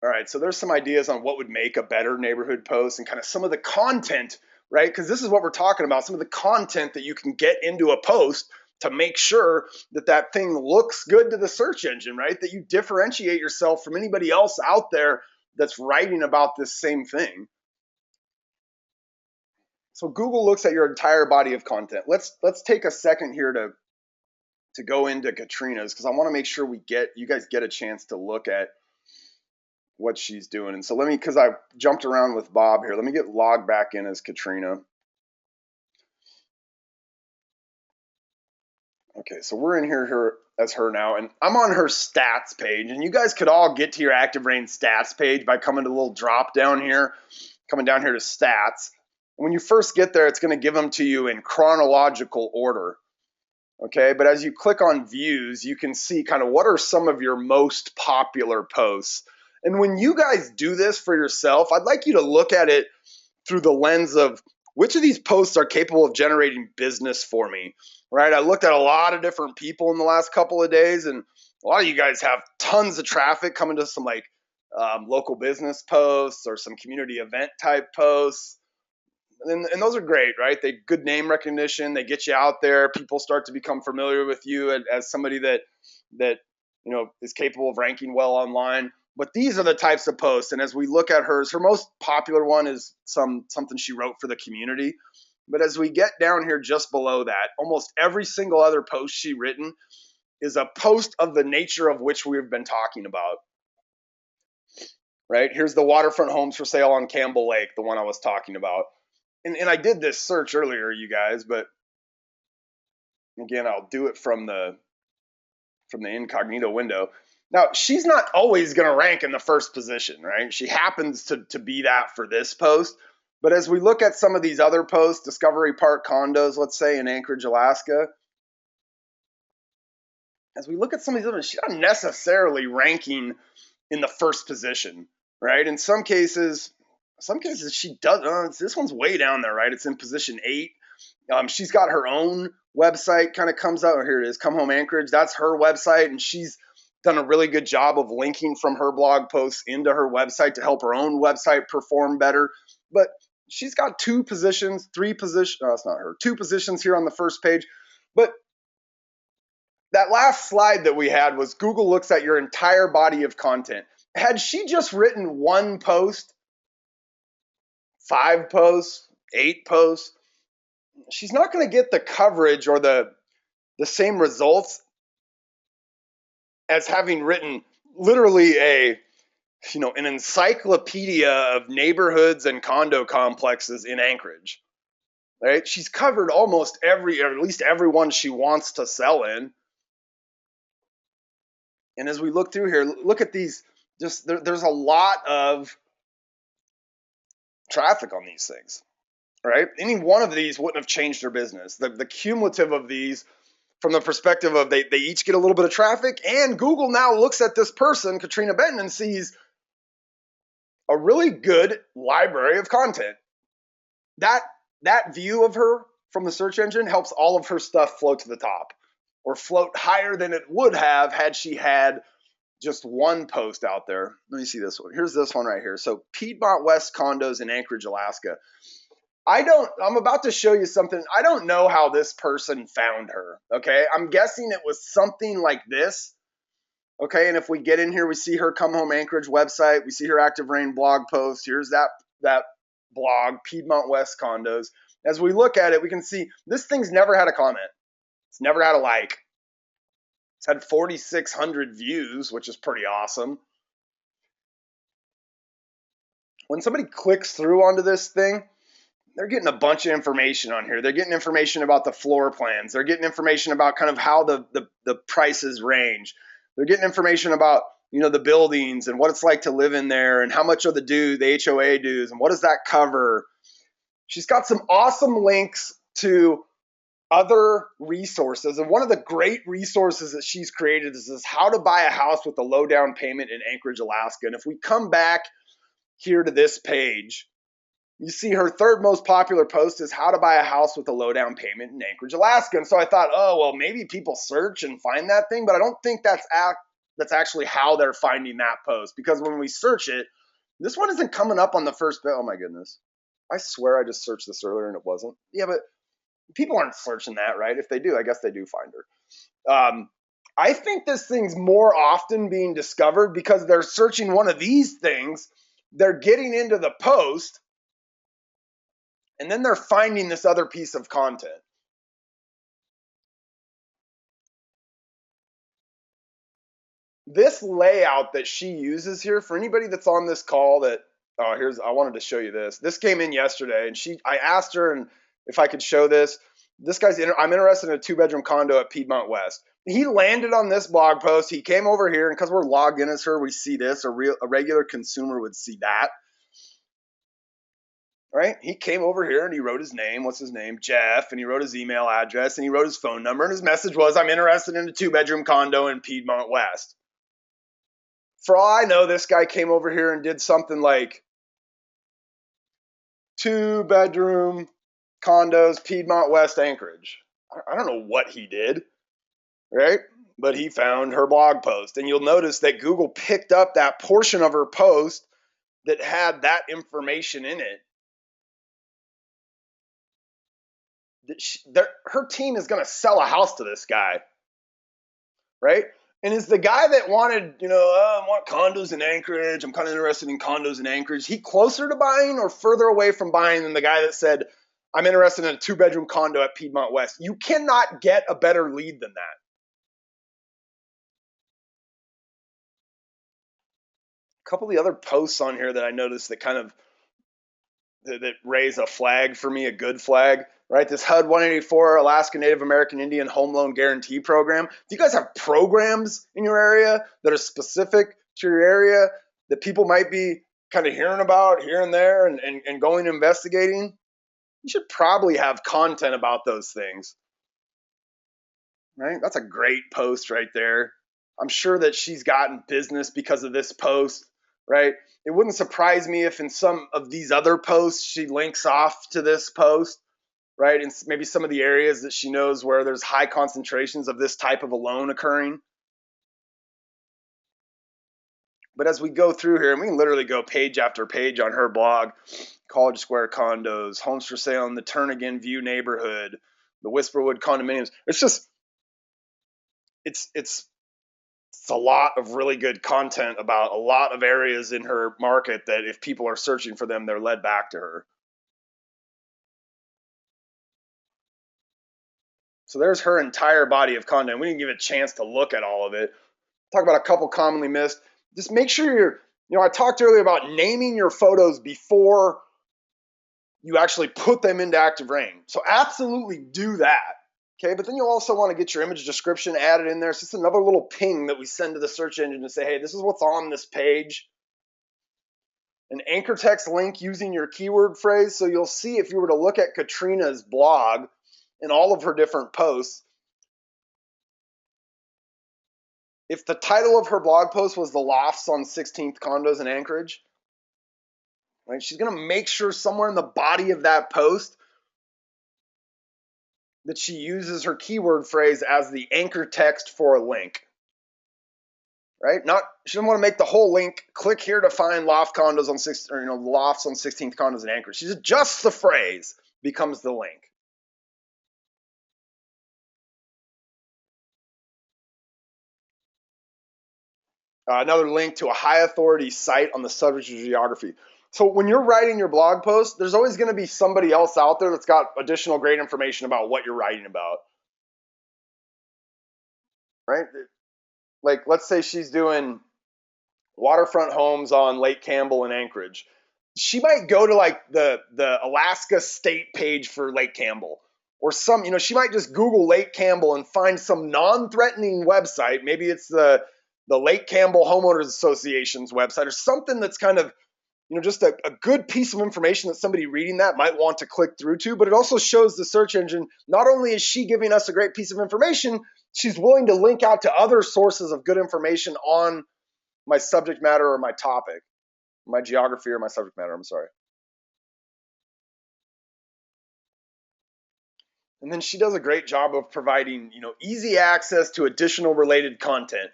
All right, so there's some ideas on what would make a better neighborhood post and kind of some of the content, right? Because this is what we're talking about, some of the content that you can get into a post to make sure that that thing looks good to the search engine, right? That you differentiate yourself from anybody else out there that's writing about this same thing. So Google looks at your entire body of content. Let's take a second here to go into Katrina's, because I want to make sure you guys get a chance to look at what she's doing. And so because I jumped around with Bob here, let me get logged back in as Katrina. Okay, so we're in here as her now, and I'm on her stats page, and you guys could all get to your Active Rain stats page by coming to the little drop down here, coming down here to stats. And when you first get there, it's going to give them to you in chronological order. Okay, but as you click on views, you can see kind of what are some of your most popular posts. And when you guys do this for yourself, I'd like you to look at it through the lens of which of these posts are capable of generating business for me, right? I looked at a lot of different people in the last couple of days, and a lot of you guys have tons of traffic coming to some like local business posts or some community event type posts. And those are great, right? They good name recognition. They get you out there. People start to become familiar with you as somebody that is capable of ranking well online. But these are the types of posts. And as we look at hers, her most popular one is something she wrote for the community. But as we get down here just below that, almost every single other post she written is a post of the nature of which we've been talking about. Right? Here's the waterfront homes for sale on Campbell Lake, the one I was talking about. And I did this search earlier, you guys, but again, I'll do it from the incognito window. Now, she's not always going to rank in the first position, right? She happens to be that for this post. But as we look at some of these other posts, Discovery Park condos, let's say in Anchorage, Alaska, as we look at some of these others, she's not necessarily ranking in the first position, right? In some cases she does. This one's way down there, right? It's in position 8. She's got her own website, kind of comes out. Here it is, Come Home Anchorage. That's her website, and she's done a really good job of linking from her blog posts into her website to help her own website perform better. But she's got 2 positions, 3 positions. No, that's not her. 2 positions here on the first page. But that last slide that we had was Google looks at your entire body of content. Had she just written 1 post, 5 posts, 8 posts, she's not going to get the coverage or the same results as having written literally an encyclopedia of neighborhoods and condo complexes in Anchorage. Right? She's covered almost every, or at least every one she wants to sell in. And as we look through here, look at these. There's a lot of traffic on these things. Right? Any one of these wouldn't have changed her business. The cumulative of these, from the perspective of they each get a little bit of traffic, and Google now looks at this person, Katrina Benton, and sees a really good library of content. That view of her from the search engine helps all of her stuff float to the top, or float higher than it would have had she had just 1 post out there. Let me see this one. Here's this one right here. So Piedmont West condos in Anchorage, Alaska. I'm about to show you something. I don't know how this person found her. Okay. I'm guessing it was something like this. Okay. And if we get in here, we see her Come Home Anchorage website. We see her Active Rain blog post. Here's that blog, Piedmont West condos. As we look at it, we can see this thing's never had a comment. It's never had a like. It's had 4,600 views, which is pretty awesome. When somebody clicks through onto this thing, they're getting a bunch of information on here. They're getting information about the floor plans. They're getting information about kind of how the prices range. They're getting information about, the buildings and what it's like to live in there and how much of the HOA dues and what does that cover. She's got some awesome links to other resources. And one of the great resources that she's created is this How to Buy a House with a Low Down Payment in Anchorage, Alaska. And if we come back here to this page, you see her 3rd most popular post is How to Buy a House with a Low Down Payment in Anchorage, Alaska. And so I thought, oh, well, maybe people search and find that thing, but I don't think that's actually how they're finding that post, because when we search it, this one isn't coming up on the first. Oh my goodness. I swear I just searched this earlier and it wasn't. Yeah, but people aren't searching that, right? If they do, I guess they do find her. I think this thing's more often being discovered because they're searching one of these things, they're getting into the post, and then they're finding this other piece of content. This layout that she uses here, for anybody that's on this call I wanted to show you this. This came in yesterday, and I asked her if I could show this. this guy's, I'm interested in a 2-bedroom condo at Piedmont West. He landed on this blog post. He came over here, and because we're logged in as her, we see this. A regular consumer would see that. Right? He came over here and he wrote his name. What's his name? Jeff. And he wrote his email address and he wrote his phone number. And his message was, I'm interested in a 2-bedroom condo in Piedmont West. For all I know, this guy came over here and did something like 2-bedroom condos, Piedmont West, Anchorage. I don't know what he did, right? But he found her blog post. And you'll notice that Google picked up that portion of her post that had that information in it. Her team is going to sell a house to this guy, right? And is the guy that wanted, I want condos in Anchorage. I'm kind of interested in condos in Anchorage. He closer to buying or further away from buying than the guy that said, I'm interested in a 2-bedroom condo at Piedmont West? You cannot get a better lead than that. A couple of the other posts on here that I noticed that kind of that raise a flag for me, a good flag, right? This HUD 184 Alaska Native American Indian Home Loan Guarantee Program. Do you guys have programs in your area that are specific to your area that people might be kind of hearing about here and there and going investigating? You should probably have content about those things, right? That's a great post right there. I'm sure that she's gotten business because of this post, right? It wouldn't surprise me if in some of these other posts she links off to this post, right? And maybe some of the areas that she knows where there's high concentrations of this type of a loan occurring. But as we go through here, and we can literally go page after page on her blog, College Square condos, homes for sale in the Turnagain View neighborhood, the Whisperwood condominiums. It's just, it's a lot of really good content about a lot of areas in her market that if people are searching for them, they're led back to her. So there's her entire body of content. We didn't give a chance to look at all of it. Talk about a couple commonly missed. Just make sure I talked earlier about naming your photos before you actually put them into active range. So absolutely do that. Okay, but then you'll also want to get your image description added in there. It's just another little ping that we send to the search engine to say, hey, this is what's on this page. An anchor text link using your keyword phrase. So you'll see if you were to look at Katrina's blog and all of her different posts, if the title of her blog post was The Lofts on 16th Condos in Anchorage, right, she's going to make sure somewhere in the body of that post that she uses her keyword phrase as the anchor text for a link. Right? She doesn't want to make the whole link. Click here to find loft condos on lofts on 16th condos in Anchorage. She's just the phrase becomes the link. Another link to a high authority site on the subject of geography. So when you're writing your blog post, there's always going to be somebody else out there that's got additional great information about what you're writing about. Right? Like, let's say she's doing waterfront homes on Lake Campbell in Anchorage. She might go to like the Alaska state page for Lake Campbell, or she might just Google Lake Campbell and find some non-threatening website. Maybe it's the Lake Campbell Homeowners Association's website or something that's kind of, just a good piece of information that somebody reading that might want to click through to. But it also shows the search engine, not only is she giving us a great piece of information, she's willing to link out to other sources of good information on my subject matter or my topic, my geography or my subject matter, I'm sorry. And then she does a great job of providing, easy access to additional related content,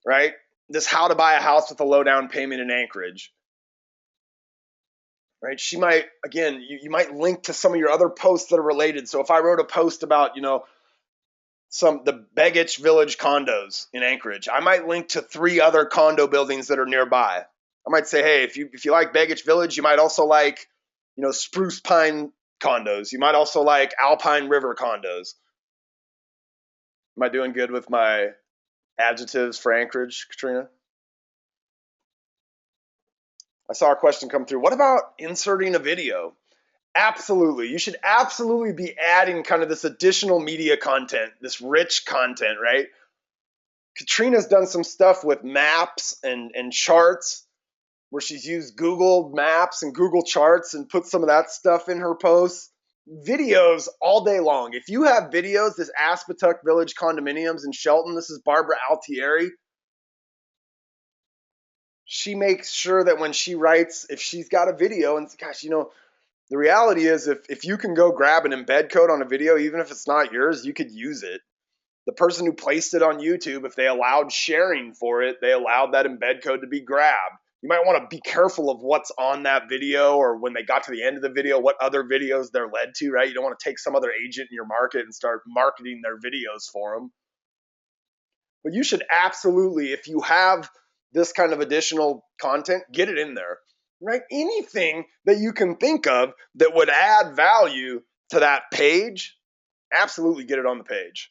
right? This how to buy a house with a low down payment in Anchorage, right? She might, again, you might link to some of your other posts that are related. So if I wrote a post about, the Begich Village condos in Anchorage, I might link to 3 other condo buildings that are nearby. I might say, hey, if you like Begich Village, you might also like, Spruce Pine condos. You might also like Alpine River condos. Am I doing good with my adjectives for Anchorage, Katrina? I saw a question come through. What about inserting a video? Absolutely. You should absolutely be adding kind of this additional media content, this rich content, right? Katrina's done some stuff with maps and charts where she's used Google Maps and Google Charts and put some of that stuff in her posts. Videos all day long. If you have videos, this Aspatuck Village condominiums in Shelton, this is Barbara Altieri. She makes sure that when she writes, if she's got a video, and gosh, the reality is if you can go grab an embed code on a video, even if it's not yours, you could use it. The person who placed it on YouTube, if they allowed sharing for it, they allowed that embed code to be grabbed. You might want to be careful of what's on that video, or when they got to the end of the video, what other videos they're led to, right? You don't want to take some other agent in your market and start marketing their videos for them. But you should absolutely, if you have this kind of additional content, get it in there, right? Anything that you can think of that would add value to that page, absolutely get it on the page.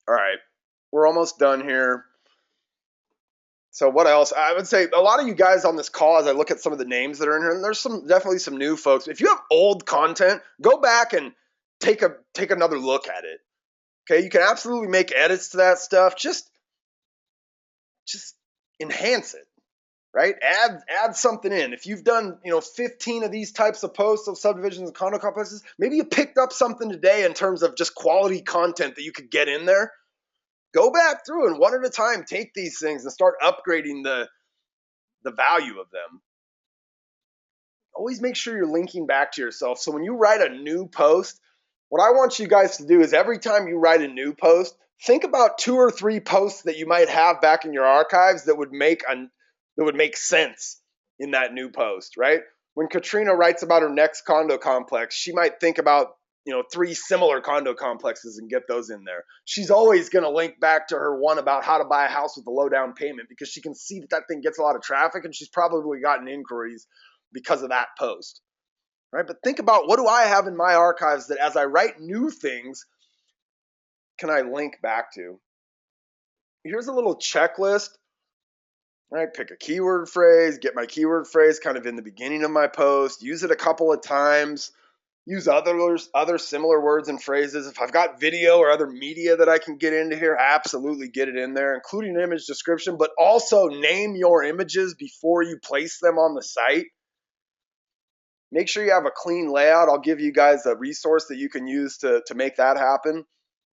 All right, we're almost done here. So what else? I would say a lot of you guys on this call, as I look at some of the names that are in here, and there's definitely some new folks. If you have old content, go back and take another look at it. Okay, you can absolutely make edits to that stuff. Just enhance it, right? Add something in. If you've done 15 of these types of posts of subdivisions and condo complexes, maybe you picked up something today in terms of just quality content that you could get in there. Go back through and one at a time take these things and start upgrading the value of them. Always make sure you're linking back to yourself. So when you write a new post, what I want you guys to do is every time you write a new post, think about 2 or 3 posts that you might have back in your archives that would make sense in that new post, right? When Katrina writes about her next condo complex, she might think about 3 similar condo complexes and get those in there. She's always going to link back to her one about how to buy a house with a low down payment because she can see that thing gets a lot of traffic and she's probably gotten inquiries because of that post, right? But think about, what do I have in my archives that as I write new things, can I link back to? Here's a little checklist, right? Pick a keyword phrase, get my keyword phrase kind of in the beginning of my post, use it a couple of times, use other similar words and phrases. If I've got video or other media that I can get into here, absolutely get it in there, including an image description, but also name your images before you place them on the site. Make sure you have a clean layout. I'll give you guys a resource that you can use to make that happen.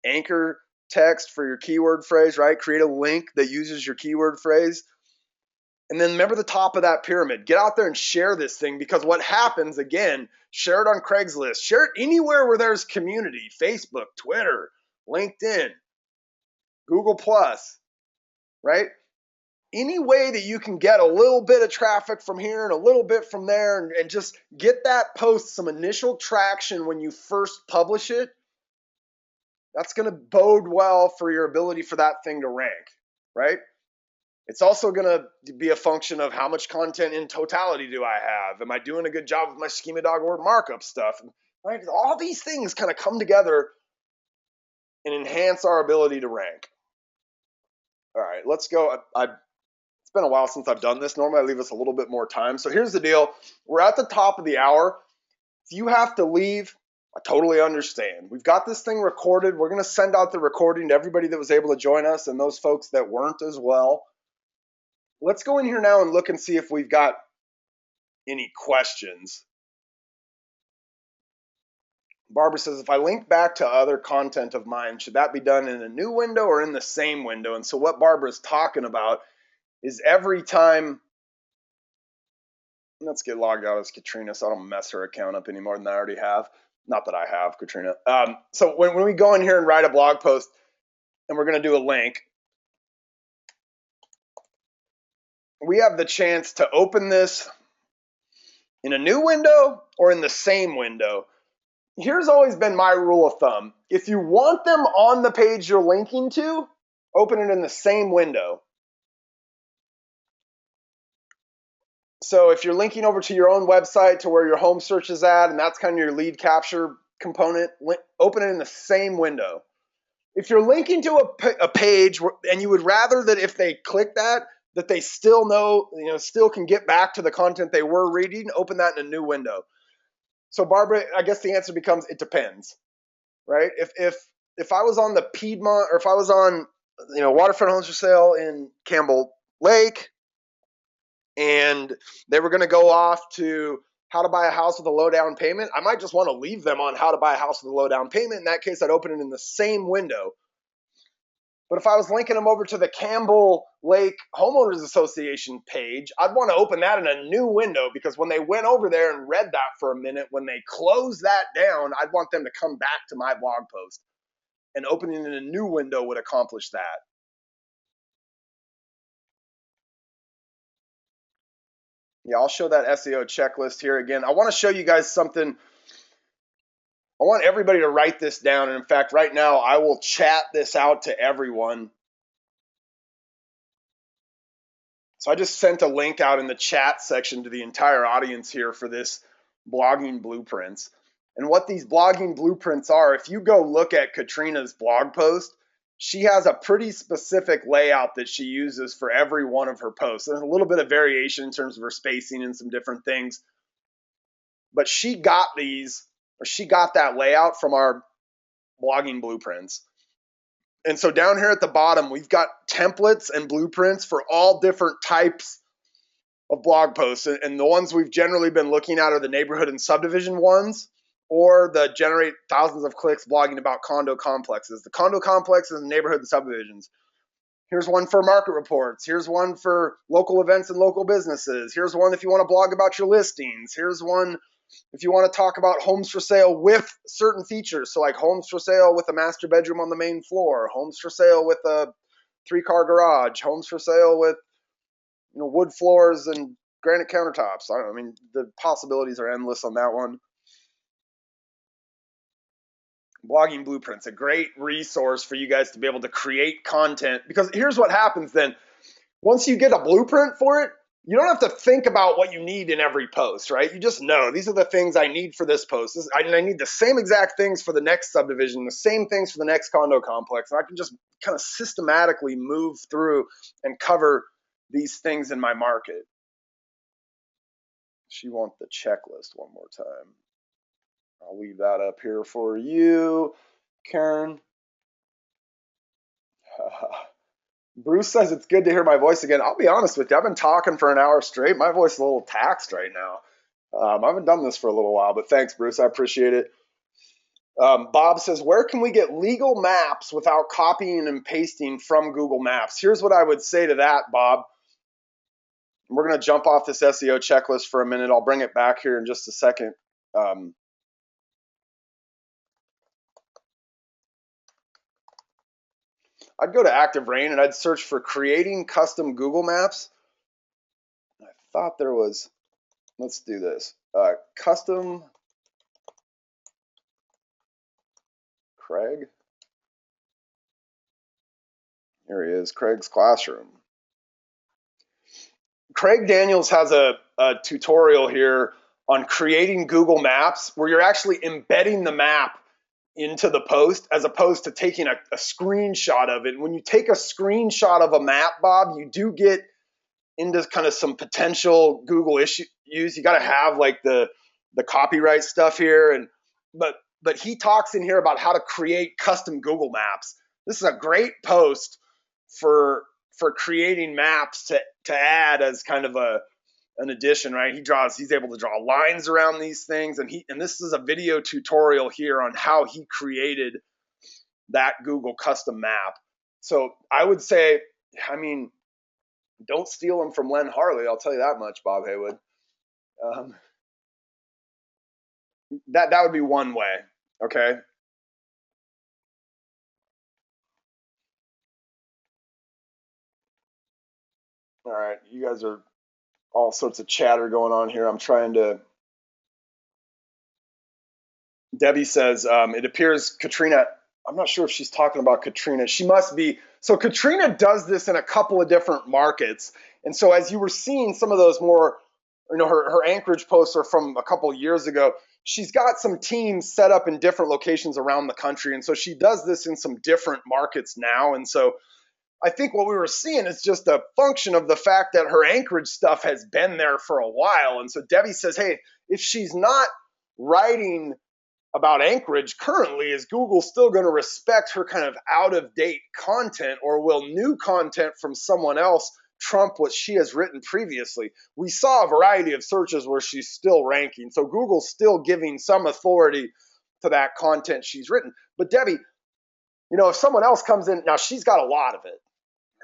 Anchor text for your keyword phrase, right? Create a link that uses your keyword phrase. And then remember the top of that pyramid. Get out there and share this thing, because what happens, again, share it on Craigslist. Share it anywhere where there's community. Facebook, Twitter, LinkedIn, Google+, right? Any way that you can get a little bit of traffic from here and a little bit from there and just get that post some initial traction when you first publish it, that's going to bode well for your ability for that thing to rank, right? It's also going to be a function of how much content in totality do I have? Am I doing a good job with my schema.org markup stuff? Right? All these things kind of come together and enhance our ability to rank. All right, let's go. It's been a while since I've done this. Normally I leave us a little bit more time. So here's the deal. We're at the top of the hour. If you have to leave, I totally understand. We've got this thing recorded. We're going to send out the recording to everybody that was able to join us and those folks that weren't as well. Let's go in here now and look and see if we've got any questions. Barbara says, if I link back to other content of mine, should that be done in a new window or in the same window? And so what Barbara's talking about is every time, let's get logged out as Katrina so I don't mess her account up any more than I already have. Not that I have, Katrina. So when we go in here and write a blog post and we're going to do a link, we have the chance to open this in a new window or in the same window. Here's always been my rule of thumb. If you want them on the page you're linking to, open it in the same window. So if you're linking over to your own website to where your home search is at, and that's kind of your lead capture component, open it in the same window. If you're linking to a page and you would rather that if they click that, that they still know, still can get back to the content they were reading, open that in a new window. So Barbara, I guess the answer becomes it depends, right? If I was on the Piedmont, or if I was on, waterfront homes for sale in Campbell Lake, and they were going to go off to how to buy a house with a low down payment, I might just want to leave them on how to buy a house with a low down payment. In that case, I'd open it in the same window. But if I was linking them over to the Campbell Lake Homeowners Association page, I'd want to open that in a new window, because when they went over there and read that for a minute, when they close that down, I'd want them to come back to my blog post, and opening in a new window would accomplish that. Yeah, I'll show that SEO checklist here again. I want to show you guys something. I want everybody to write this down. And in fact, right now, I will chat this out to everyone. So I just sent a link out in the chat section to the entire audience here for this blogging blueprints. And what these blogging blueprints are, if you go look at Katrina's blog post, she has a pretty specific layout that she uses for every one of her posts. There's a little bit of variation in terms of her spacing and some different things. But she got that layout from our blogging blueprints. And so down here at the bottom, we've got templates and blueprints for all different types of blog posts. And the ones we've generally been looking at are the neighborhood and subdivision ones, or the generate thousands of clicks blogging about condo complexes. The condo complexes and neighborhood and subdivisions. Here's one for market reports. Here's one for local events and local businesses. Here's one if you want to blog about your listings. Here's one if you want to talk about homes for sale with certain features. So like homes for sale with a master bedroom on the main floor, homes for sale with a 3-car garage, homes for sale with wood floors and granite countertops. I mean, the possibilities are endless on that one. Blogging Blueprints, a great resource for you guys to be able to create content, because here's what happens then. Once you get a blueprint for it, you don't have to think about what you need in every post, right? You just know these are the things I need for this post. I need the same exact things for the next subdivision, the same things for the next condo complex. And I can just kind of systematically move through and cover these things in my market. She wants the checklist one more time. I'll leave that up here for you, Karen. Bruce says it's good to hear my voice again. I'll be honest with you. I've been talking for an hour straight. My voice is a little taxed right now. I haven't done this for a little while, but thanks, Bruce. I appreciate it. Bob says, where can we get legal maps without copying and pasting from Google Maps? Here's what I would say to that, Bob. We're going to jump off this SEO checklist for a minute. I'll bring it back here in just a second. I'd go to Active Rain and I'd search for creating custom Google Maps. I thought there was, let's do this. Custom Craig. Here he is, Craig's Classroom. Craig Daniels has a tutorial here on creating Google Maps where you're actually embedding the map into the post as opposed to taking a screenshot of it. When you take a screenshot of a map, Bob, you do get into kind of some potential Google issues. You got to have like the copyright stuff here, but he talks in here about how to create custom Google Maps. This is a great post for creating maps to add as kind of an addition, right? He's able to draw lines around these things, and this is a video tutorial here on how he created that Google custom map. So I would say, I mean, don't steal them from Len Harley. I'll tell you that much, Bob Haywood. That would be one way. Okay. All right. You guys are all sorts of chatter going on here. I'm trying to. Debbie says, it appears Katrina, I'm not sure if she's talking about Katrina. She must be. So Katrina does this in a couple of different markets. And so as you were seeing some of those more, her Anchorage posts are from a couple of years ago. She's got some teams set up in different locations around the country. And so she does this in some different markets now. And so I think what we were seeing is just a function of the fact that her Anchorage stuff has been there for a while. And so Debbie says, hey, if she's not writing about Anchorage currently, is Google still going to respect her kind of out of date content, or will new content from someone else trump what she has written previously? We saw a variety of searches where she's still ranking. So Google's still giving some authority to that content she's written. But Debbie, if someone else comes in, now she's got a lot of it,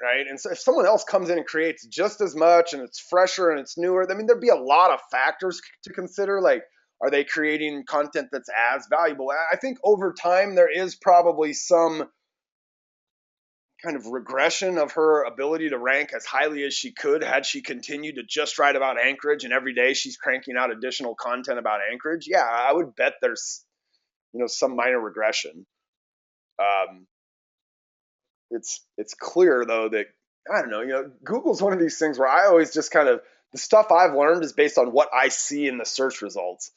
right? And so if someone else comes in and creates just as much and it's fresher and it's newer, I mean, there'd be a lot of factors to consider. Like, are they creating content that's as valuable? I think over time there is probably some kind of regression of her ability to rank as highly as she could had she continued to just write about Anchorage and every day she's cranking out additional content about Anchorage. Yeah, I would bet there's some minor regression. It's clear though that I don't know, Google's one of these things where I always just kind of, the stuff I've learned is based on what I see in the search results.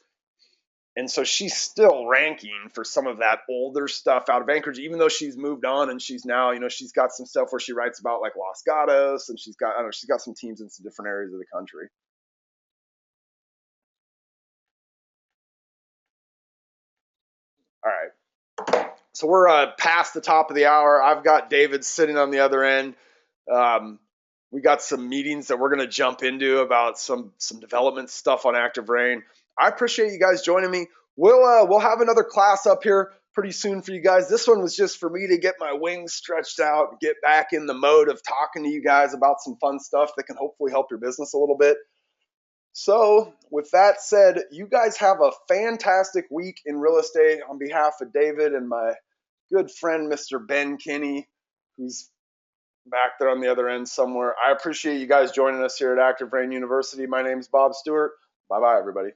And so she's still ranking for some of that older stuff out of Anchorage, even though she's moved on and she's now, she's got some stuff where she writes about like Los Gatos, and she's got some teams in some different areas of the country. All right. So we're past the top of the hour. I've got David sitting on the other end. We got some meetings that we're going to jump into about some development stuff on Active Rain. I appreciate you guys joining me. We'll have another class up here pretty soon for you guys. This one was just for me to get my wings stretched out and get back in the mode of talking to you guys about some fun stuff that can hopefully help your business a little bit. So with that said, you guys have a fantastic week in real estate. On behalf of David and my good friend, Mr. Ben Kinney, who's back there on the other end somewhere, I appreciate you guys joining us here at Active Rain University. My name is Bob Stewart. Bye-bye, everybody.